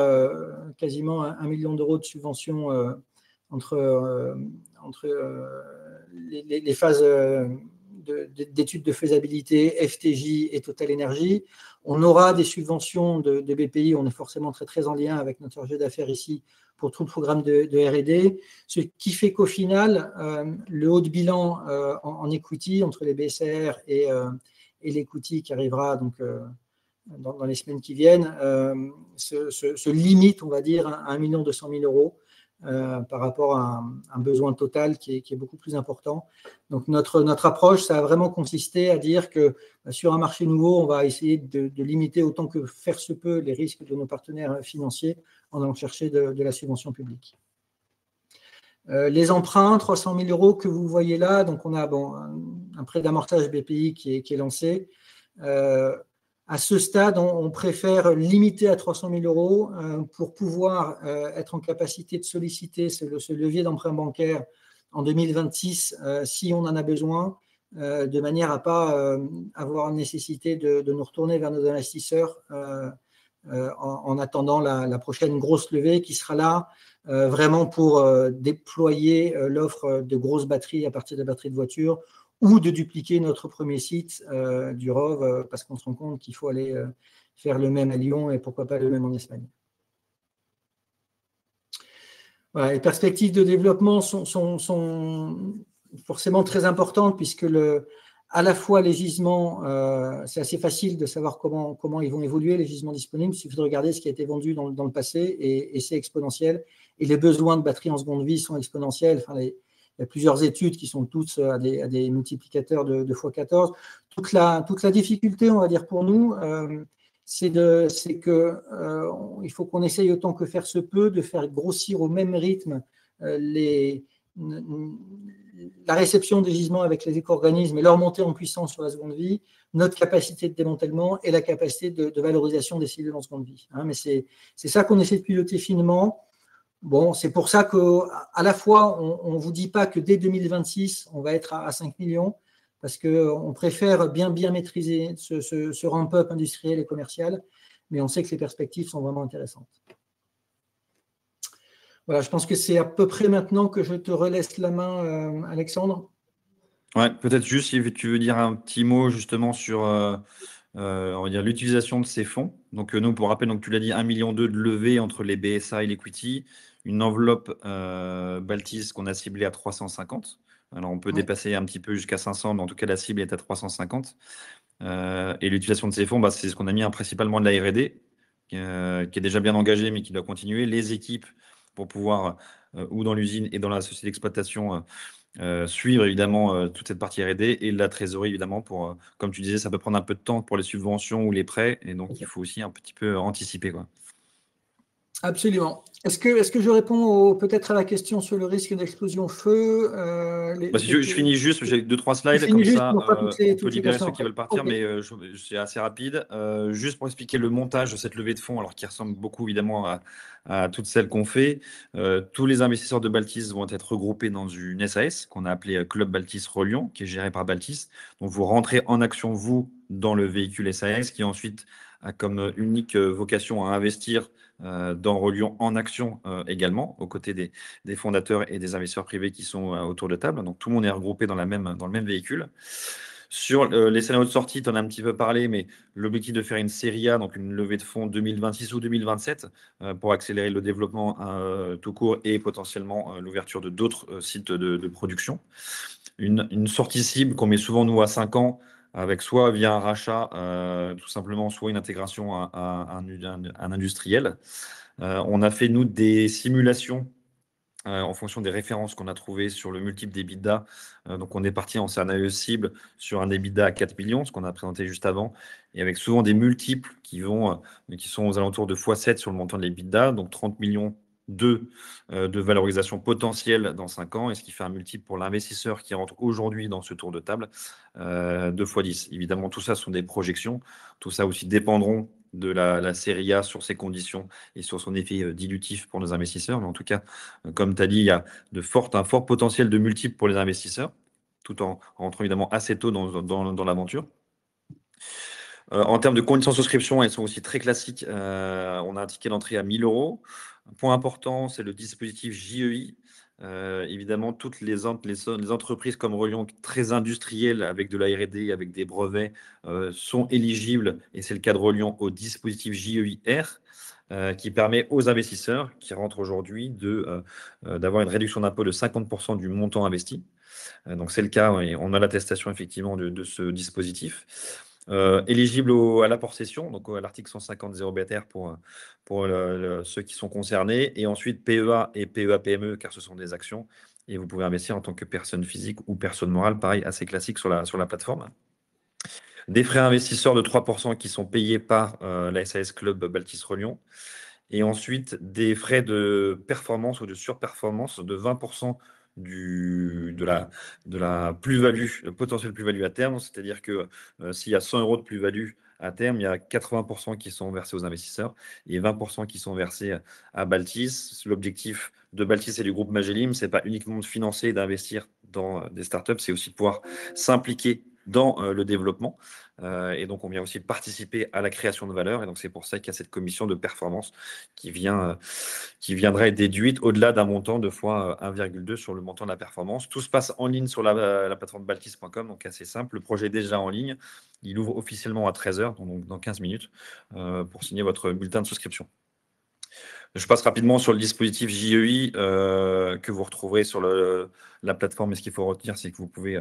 quasiment 1 million d'euros de subventions entre les phases d'études de faisabilité, FTJ et Total Energy. On aura des subventions de BPI, on est forcément très en lien avec notre chargé d'affaires ici pour tout le programme de R&D, ce qui fait qu'au final, le haut de bilan en equity entre les BCR et l'equity qui arrivera donc dans les semaines qui viennent, se limite, on va dire, à 1 200 000 euros par rapport à un besoin total qui est beaucoup plus important. Donc, notre approche, ça a vraiment consisté à dire que sur un marché nouveau, on va essayer de limiter autant que faire se peut les risques de nos partenaires financiers en allant chercher de la subvention publique. Les emprunts, 300 000 euros que vous voyez là, donc on a un prêt d'amorçage BPI qui est lancé. À ce stade, on préfère limiter à 300 000 euros pour pouvoir être en capacité de solliciter ce levier d'emprunt bancaire en 2026 si on en a besoin, de manière à ne pas avoir nécessité de nous retourner vers nos investisseurs en attendant la prochaine grosse levée qui sera là vraiment pour déployer l'offre de grosses batteries à partir des batteries de voiture ou de dupliquer notre premier site du ROV parce qu'on se rend compte qu'il faut aller faire le même à Lyon et pourquoi pas le même en Espagne. Voilà, les perspectives de développement sont forcément très importantes puisque à la fois les gisements, c'est assez facile de savoir comment ils vont évoluer, les gisements disponibles. Il suffit de regarder ce qui a été vendu dans le passé et c'est exponentiel. Et les besoins de batteries en seconde vie sont exponentiels. Enfin, il y a plusieurs études qui sont toutes à des multiplicateurs de x14. Toute la difficulté, on va dire, pour nous, c'est qu'il faut qu'on essaye autant que faire se peut de faire grossir au même rythme la réception des gisements avec les éco-organismes et leur montée en puissance sur la seconde vie, notre capacité de démantèlement et la capacité de valorisation des cellules en seconde vie. Mais c'est ça qu'on essaie de piloter finement. Bon, c'est pour ça qu'à la fois, on ne vous dit pas que dès 2026, on va être à 5 millions, parce qu'on préfère bien maîtriser ce ramp-up industriel et commercial, mais on sait que les perspectives sont vraiment intéressantes. Voilà, je pense que c'est à peu près maintenant que je te relaisse la main, Alexandre. Ouais, peut-être juste si tu veux dire un petit mot justement sur on va dire l'utilisation de ces fonds. Donc nous, pour rappel, donc tu l'as dit, 1,2 million de levée entre les BSA et l'equity, une enveloppe Baltis qu'on a ciblée à 350. Alors on peut dépasser un petit peu jusqu'à 500, mais en tout cas la cible est à 350. Et l'utilisation de ces fonds, c'est ce qu'on a mis principalement de la R&D, qui est déjà bien engagée, mais qui doit continuer. Les équipes pour pouvoir, ou dans l'usine et dans la société d'exploitation, suivre évidemment toute cette partie R&D et la trésorerie évidemment pour, comme tu disais, ça peut prendre un peu de temps pour les subventions ou les prêts et donc il faut aussi un petit peu anticiper, quoi. Absolument. Est-ce que je réponds peut-être à la question sur le risque d'explosion feu Je finis juste, j'ai 2-3 slides, comme ça on peut libérer ceux qui veulent partir, mais c'est assez rapide. Juste pour expliquer le montage de cette levée de fonds, alors qui ressemble beaucoup évidemment à toutes celles qu'on fait. Tous les investisseurs de Baltis vont être regroupés dans une SAS qu'on a appelée Club Baltis Reliant, qui est gérée par Baltis. Donc vous rentrez en action, vous, dans le véhicule SAS, qui ensuite a comme unique vocation à investir dans Reliant en action également, aux côtés des fondateurs et des investisseurs privés qui sont autour de table. Donc tout le monde est regroupé dans le même véhicule. Sur les scénarios de sortie, tu en as un petit peu parlé, mais l'objectif de faire une série A, donc une levée de fonds 2026 ou 2027, pour accélérer le développement tout court et potentiellement l'ouverture de d'autres sites de production. Une sortie cible qu'on met souvent nous à 5 ans, avec soit via un rachat, tout simplement, soit une intégration à un industriel. On a fait, nous, des simulations en fonction des références qu'on a trouvées sur le multiple d'EBITDA. Donc, on est parti en scénario cible sur un EBITDA à 4 millions, ce qu'on a présenté juste avant, et avec souvent des multiples qui sont aux alentours de x7 sur le montant de l'EBITDA, donc 30 millions de valorisation potentielle dans 5 ans, et ce qui fait un multiple pour l'investisseur qui rentre aujourd'hui dans ce tour de table, 2 fois 10. Évidemment, tout ça sont des projections. Tout ça aussi dépendront de la série A sur ses conditions et sur son effet dilutif pour nos investisseurs. Mais en tout cas, comme tu as dit, il y a un fort potentiel de multiples pour les investisseurs, tout en rentrant évidemment assez tôt dans l'aventure. En termes de conditions de souscription, elles sont aussi très classiques. On a un ticket d'entrée à 1 000 €. Un point important, c'est le dispositif JEI. Évidemment, toutes les entreprises comme Relion, très industrielles, avec de la R&D, avec des brevets, sont éligibles, et c'est le cas de Relion, au dispositif JEI-R, qui permet aux investisseurs qui rentrent aujourd'hui d'avoir une réduction d'impôt de 50% du montant investi. Donc c'est le cas, et on a l'attestation effectivement de ce dispositif. Éligible à l'apport cession, donc à l'article 150 0 BTR pour ceux qui sont concernés, et ensuite PEA et PEA-PME, car ce sont des actions, et vous pouvez investir en tant que personne physique ou personne morale, pareil, assez classique sur la plateforme. Des frais investisseurs de 3% qui sont payés par la SAS Club Baltis Relion, et ensuite des frais de performance ou de surperformance de 20% de la plus-value, le potentiel plus-value à terme. C'est-à-dire que s'il y a 100 € de plus-value à terme, il y a 80% qui sont versés aux investisseurs et 20% qui sont versés à Baltis. L'objectif de Baltis et du groupe Magellim, ce n'est pas uniquement de financer et d'investir dans des startups, c'est aussi de pouvoir s'impliquer dans le développement. Et donc, on vient aussi participer à la création de valeur. Et donc, c'est pour ça qu'il y a cette commission de performance qui viendrait être déduite au-delà d'un montant de fois 1,2 sur le montant de la performance. Tout se passe en ligne sur la plateforme baltis.com, donc assez simple. Le projet est déjà en ligne. Il ouvre officiellement à 13h, donc dans 15 minutes, pour signer votre bulletin de souscription. Je passe rapidement sur le dispositif JEI que vous retrouverez sur la plateforme. Et ce qu'il faut retenir, c'est que vous pouvez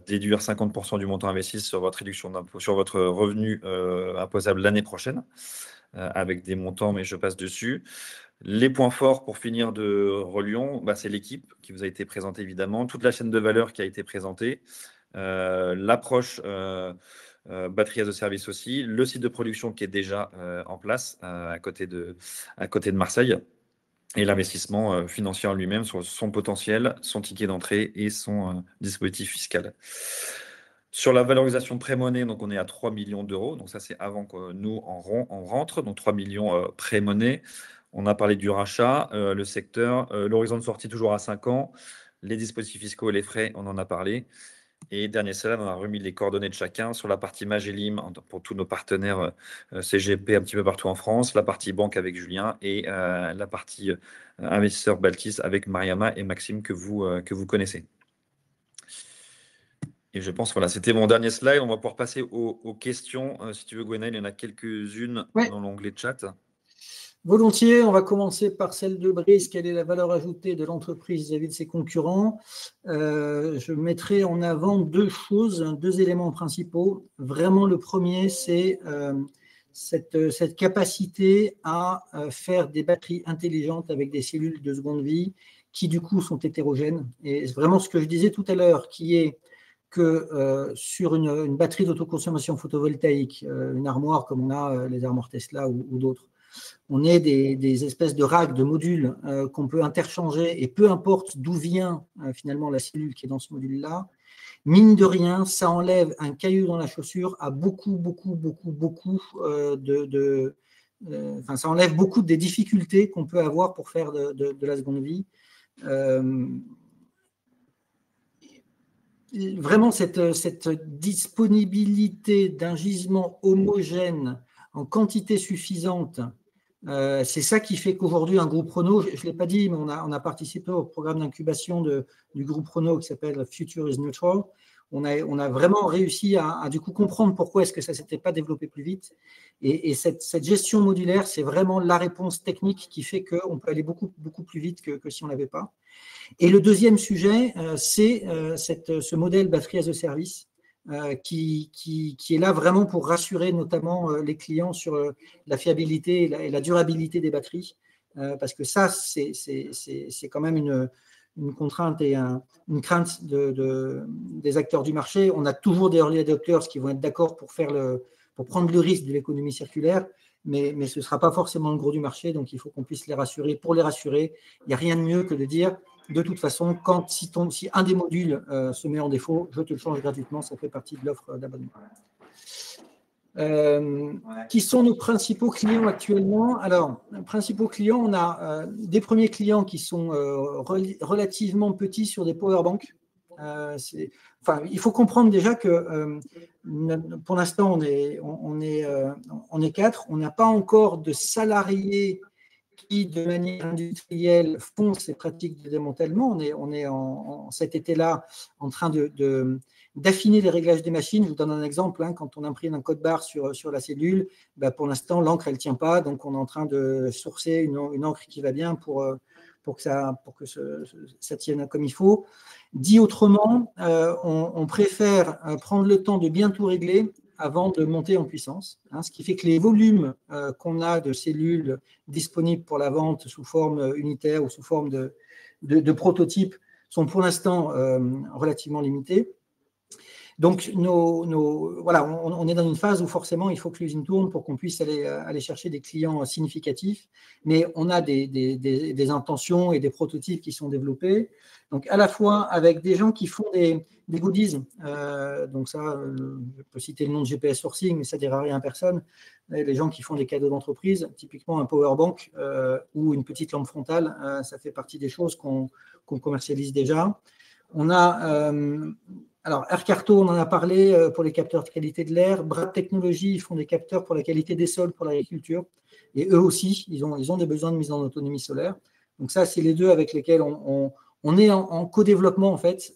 déduire 50% du montant investi sur votre réduction d'impôt, sur votre revenu imposable l'année prochaine, avec des montants, mais je passe dessus. Les points forts pour finir de Relion, c'est l'équipe qui vous a été présentée évidemment, toute la chaîne de valeur qui a été présentée, l'approche batterie as a service aussi, le site de production qui est déjà en place à côté de Marseille, et l'investissement financier en lui-même sur son potentiel, son ticket d'entrée et son dispositif fiscal. Sur la valorisation pré-monnaie, donc on est à 3 millions d'euros. Donc ça, c'est avant que nous on rentre. Donc 3 millions pré-monnaie. On a parlé du rachat, le secteur, l'horizon de sortie toujours à 5 ans, les dispositifs fiscaux et les frais, on en a parlé. Et dernier slide, on a remis les coordonnées de chacun sur la partie Magellim pour tous nos partenaires CGP un petit peu partout en France, la partie banque avec Julien et la partie investisseur Baltis avec Mariama et Maxime que vous connaissez. Et je pense, voilà, c'était mon dernier slide. On va pouvoir passer aux questions. Si tu veux, Gwenaël, il y en a quelques-unes dans l'onglet chat. Volontiers, on va commencer par celle de Brice. Quelle est la valeur ajoutée de l'entreprise vis-à-vis de ses concurrents? Je mettrai en avant deux choses, deux éléments principaux. Vraiment, le premier, c'est cette capacité à faire des batteries intelligentes avec des cellules de seconde vie qui, du coup, sont hétérogènes. Et vraiment ce que je disais tout à l'heure, qui est que sur une batterie d'autoconsommation photovoltaïque, une armoire comme on a les armoires Tesla ou d'autres, on est des espèces de racks, de modules qu'on peut interchanger, et peu importe d'où vient finalement la cellule qui est dans ce module-là, mine de rien, ça enlève un caillou dans la chaussure à beaucoup ça enlève beaucoup des difficultés qu'on peut avoir pour faire de la seconde vie. Vraiment, cette disponibilité d'un gisement homogène en quantité suffisante, c'est ça qui fait qu'aujourd'hui, un groupe Renault, je ne l'ai pas dit, mais on a participé au programme d'incubation du groupe Renault qui s'appelle Future is Neutral. On a vraiment réussi à du coup comprendre pourquoi est-ce que ça ne s'était pas développé plus vite. Et cette gestion modulaire, c'est vraiment la réponse technique qui fait qu'on peut aller beaucoup plus vite que si on ne l'avait pas. Et le deuxième sujet, c'est ce modèle batterie as a service qui est là vraiment pour rassurer notamment les clients sur la fiabilité et la durabilité des batteries, parce que ça, c'est quand même une contrainte et une crainte des acteurs du marché. On a toujours des early adopters qui vont être d'accord pour prendre le risque de l'économie circulaire, mais ce ne sera pas forcément le gros du marché, donc il faut qu'on puisse les rassurer. Pour les rassurer, il n'y a rien de mieux que de dire, de toute façon, si un des modules se met en défaut, je te le change gratuitement, ça fait partie de l'offre d'abonnement. Qui sont nos principaux clients actuellement? Alors, principaux clients, on a des premiers clients qui sont relativement petits sur des powerbanks. Il faut comprendre déjà que pour l'instant, on est 4. On n'a pas encore de salariés qui, de manière industrielle, font ces pratiques de démantèlement. On est cet été-là en train d'affiner les réglages des machines. Je vous donne un exemple. Quand on imprime un code barre sur la cellule, pour l'instant, l'encre, elle ne tient pas. Donc, on est en train de sourcer une encre qui va bien pour que ça tienne comme il faut. Dit autrement, on préfère prendre le temps de bien tout régler avant de monter en puissance, ce qui fait que les volumes qu'on a de cellules disponibles pour la vente sous forme unitaire ou sous forme de prototypes sont pour l'instant relativement limités. Donc, voilà, on est dans une phase où forcément, il faut que l'usine tourne pour qu'on puisse aller chercher des clients significatifs. Mais on a des intentions et des prototypes qui sont développés. Donc, à la fois avec des gens qui font des goodies. Donc, ça, je peux citer le nom de GPS Sourcing, mais ça ne dira rien à personne. Les gens qui font des cadeaux d'entreprise, typiquement un powerbank ou une petite lampe frontale, ça fait partie des choses qu'on commercialise déjà. On a... alors, AirCarto, on en a parlé pour les capteurs de qualité de l'air. Brad Technologies, ils font des capteurs pour la qualité des sols, pour l'agriculture. Et eux aussi, ils ont des besoins de mise en autonomie solaire. Donc ça, c'est les deux avec lesquels on est en co-développement, en fait,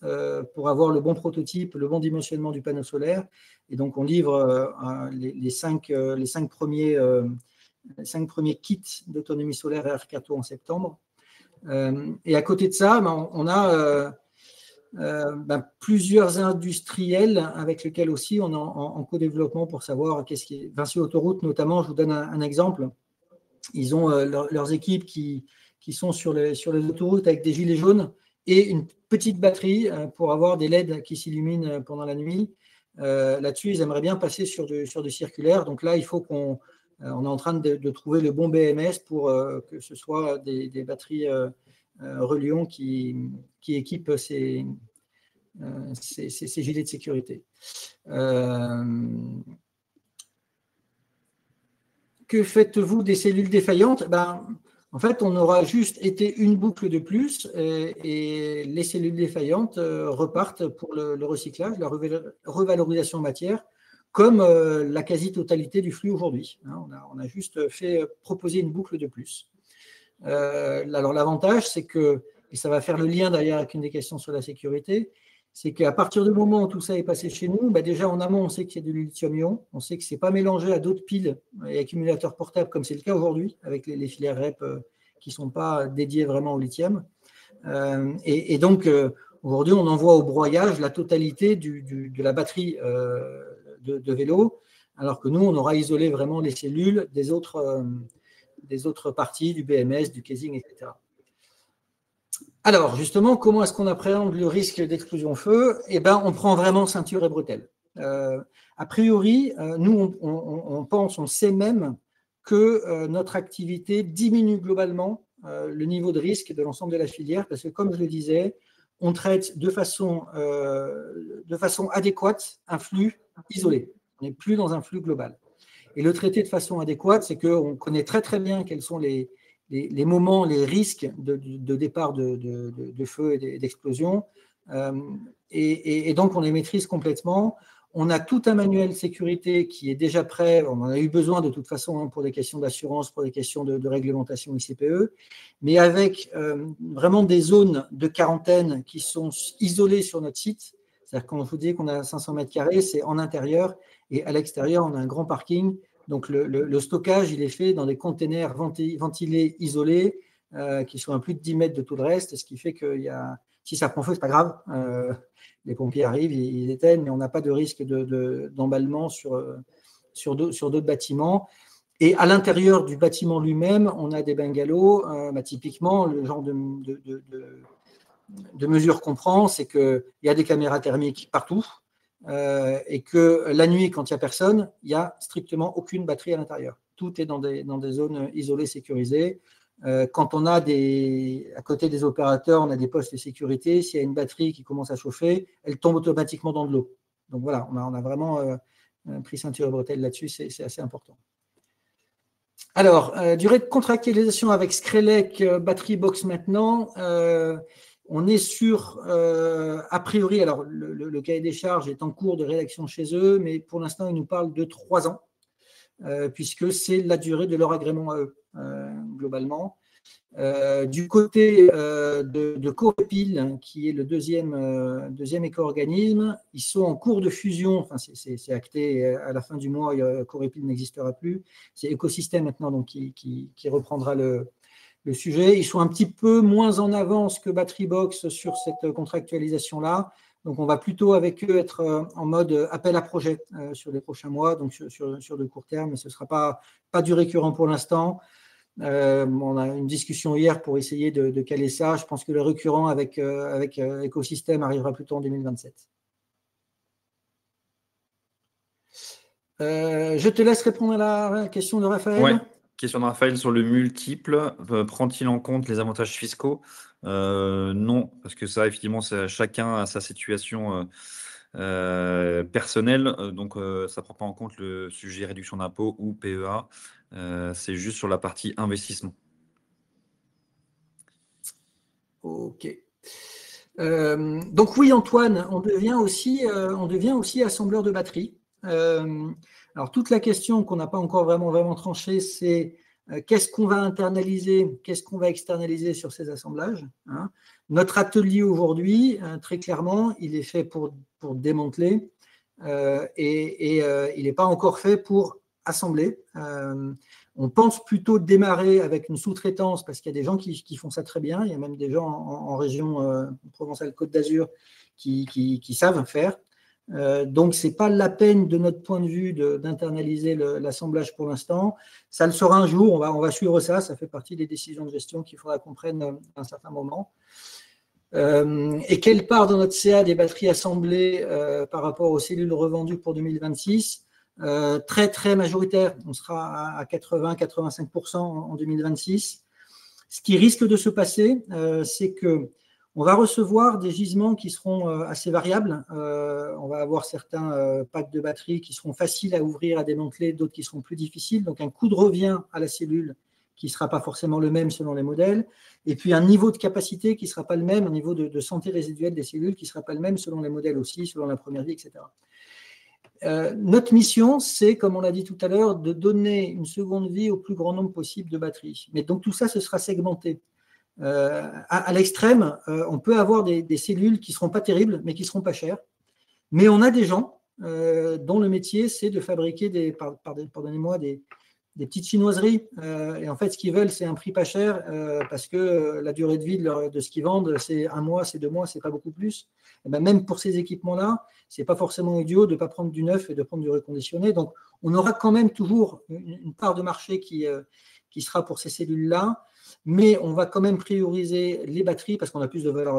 pour avoir le bon prototype, le bon dimensionnement du panneau solaire. Et donc, on livre les cinq premiers kits d'autonomie solaire à AirCarto en septembre. Et à côté de ça, on a... plusieurs industriels avec lesquels aussi on est en co-développement pour savoir qu'est-ce qui est. Vinci Autoroute, notamment, je vous donne un exemple. Ils ont leurs équipes qui sont sur les autoroutes avec des gilets jaunes et une petite batterie pour avoir des LED qui s'illuminent pendant la nuit. Là-dessus, ils aimeraient bien passer sur du circulaire. Donc là, il faut on est en train de trouver le bon BMS pour que ce soit des batteries Reliant qui équipent ces gilets de sécurité. Que faites-vous des cellules défaillantes? En fait, on aura juste été une boucle de plus et les cellules défaillantes repartent pour le recyclage, la revalorisation matière, comme la quasi-totalité du flux aujourd'hui. On a juste proposer une boucle de plus. Alors l'avantage, c'est que, et ça va faire le lien d'ailleurs avec une des questions sur la sécurité, c'est qu'à partir du moment où tout ça est passé chez nous, déjà en amont, on sait qu'il y a du lithium-ion, on sait que ce n'est pas mélangé à d'autres piles et accumulateurs portables, comme c'est le cas aujourd'hui, avec les filières REP qui ne sont pas dédiées vraiment au lithium. Et donc, aujourd'hui, on envoie au broyage la totalité de la batterie de vélo, alors que nous, on aura isolé vraiment les cellules des autres parties, du BMS, du casing, etc. Alors, justement, comment est-ce qu'on appréhende le risque d'explosion feu? On prend vraiment ceinture et bretelles. A priori, nous, on pense, on sait même que notre activité diminue globalement le niveau de risque de l'ensemble de la filière, parce que, comme je le disais, on traite de façon adéquate un flux isolé. On n'est plus dans un flux global. Et le traiter de façon adéquate, c'est qu'on connaît très très bien quels sont les moments, les risques de départ de feu et d'explosion. Et donc, on les maîtrise complètement. On a tout un manuel de sécurité qui est déjà prêt. On en a eu besoin de toute façon pour des questions d'assurance, pour des questions de réglementation ICPE, mais avec vraiment des zones de quarantaine qui sont isolées sur notre site. C'est-à-dire quand je vous dis qu'on a 500 mètres carrés, c'est en intérieur. Et à l'extérieur, on a un grand parking. Donc, le stockage, il est fait dans des containers ventilés, isolés, qui sont à plus de 10 mètres de tout le reste, ce qui fait que si ça prend feu, ce n'est pas grave. Les pompiers arrivent, ils éteignent, mais on n'a pas de risque d'emballement sur d'autres bâtiments. Et à l'intérieur du bâtiment lui-même, on a des bungalows. Typiquement, le genre de mesure qu'on prend, c'est qu'il y a des caméras thermiques partout. Et que la nuit, quand il n'y a personne, il n'y a strictement aucune batterie à l'intérieur. tout est dans des zones isolées, sécurisées. Quand on a à côté des opérateurs, on a des postes de sécurité. S'il y a une batterie qui commence à chauffer, elle tombe automatiquement dans de l'eau. Donc voilà, on a vraiment pris ceinture et bretelles là-dessus, c'est assez important. Alors, durée de contractualisation avec Screlec, Battery Box maintenant. On est sur, a priori, alors le cahier des charges est en cours de rédaction chez eux, mais pour l'instant, ils nous parlent de 3 ans, puisque c'est la durée de leur agrément à eux, globalement. Du côté de Corepil, qui est le deuxième éco-organisme, ils sont en cours de fusion, enfin c'est acté à la fin du mois, Corepil n'existera plus, c'est Écosystème maintenant donc, qui reprendra le sujet. Ils sont un petit peu moins en avance que Battery Box sur cette contractualisation-là, donc on va plutôt avec eux être en mode appel à projet sur les prochains mois, donc sur de court terme, mais ce ne sera pas du récurrent pour l'instant. On a une discussion hier pour essayer de caler ça. Je pense que le récurrent avec Écosystème arrivera plutôt en 2027. Je te laisse répondre à la question de Raphaël. Ouais. Question de Raphaël sur le multiple. Prend-il en compte les avantages fiscaux? Non, parce que ça, effectivement, chacun a sa situation personnelle. Donc, ça ne prend pas en compte le sujet réduction d'impôt ou PEA. C'est juste sur la partie investissement. Ok. Donc oui, Antoine, on devient aussi assembleur de batteries. Alors, toute la question qu'on n'a pas encore vraiment tranchée, c'est qu'est-ce qu'on va internaliser, qu'est-ce qu'on va externaliser sur ces assemblages, hein. Notre atelier aujourd'hui, très clairement, il est fait pour démanteler et il n'est pas encore fait pour assembler. On pense plutôt démarrer avec une sous-traitance parce qu'il y a des gens qui font ça très bien. Il y a même des gens en région Provence-Alpes-Côte d'Azur qui savent faire. Donc, ce n'est pas la peine de notre point de vue d'internaliser l'assemblage pour l'instant. Ça le sera un jour, on va suivre ça. Ça fait partie des décisions de gestion qu'il faudra qu'on prenne à un certain moment. Et quelle part de notre CA des batteries assemblées par rapport aux cellules revendues pour 2026 ? Très, très majoritaire. On sera à 80-85% en 2026. Ce qui risque de se passer, c'est qu'on va recevoir des gisements qui seront assez variables. On va avoir certains packs de batteries qui seront faciles à ouvrir, à démanteler, d'autres qui seront plus difficiles. Donc, un coût de revient à la cellule qui ne sera pas forcément le même selon les modèles. Et puis, un niveau de capacité qui ne sera pas le même, un niveau de santé résiduelle des cellules qui ne sera pas le même selon les modèles aussi, selon la première vie, etc. Notre mission, c'est, comme on l'a dit tout à l'heure, de donner une seconde vie au plus grand nombre possible de batteries. Mais donc, tout ça, ce sera segmenté. À l'extrême, on peut avoir des cellules qui ne seront pas terribles, mais qui ne seront pas chères. Mais on a des gens dont le métier, c'est de fabriquer pardonnez-moi, des petites chinoiseries. Et en fait, ce qu'ils veulent, c'est un prix pas cher parce que la durée de vie de ce qu'ils vendent, c'est 1 mois, c'est 2 mois, c'est pas beaucoup plus. Et ben, même pour ces équipements-là, c'est pas forcément idiot de ne pas prendre du neuf et de prendre du reconditionné. Donc, on aura quand même toujours une part de marché qui sera pour ces cellules-là, mais on va quand même prioriser les batteries parce qu'on a plus de valeur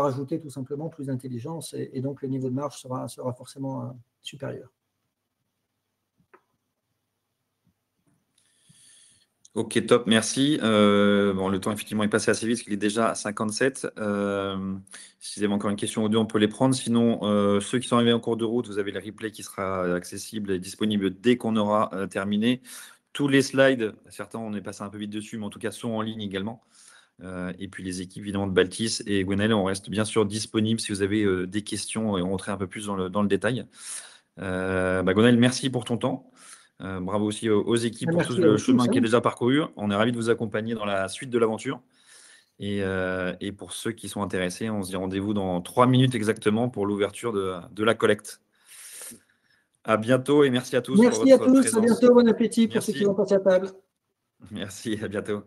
ajoutée, tout simplement, plus d'intelligence, et donc le niveau de marge sera forcément supérieur. Ok, top, merci. Bon, le temps, effectivement, est passé assez vite, parce qu'il est déjà à 57. Si vous avez encore une question ou deux, on peut les prendre. Sinon, ceux qui sont arrivés en cours de route, vous avez le replay qui sera accessible et disponible dès qu'on aura terminé. Tous les slides, certains, on est passé un peu vite dessus, mais en tout cas, sont en ligne également. Et puis, les équipes, évidemment, de Baltis et Gwenaël, on reste bien sûr disponible si vous avez des questions et on rentrer un peu plus dans le détail. Gwenaël, merci pour ton temps. Bravo aussi aux équipes pour tout le chemin qui est déjà parcouru. On est ravis de vous accompagner dans la suite de l'aventure. Et pour ceux qui sont intéressés, on se dit rendez-vous dans 3 minutes exactement pour l'ouverture de la collecte. À bientôt et merci à tous pour votre présence. À bientôt, bon appétit pour ceux qui vont passer à table. Merci, à bientôt.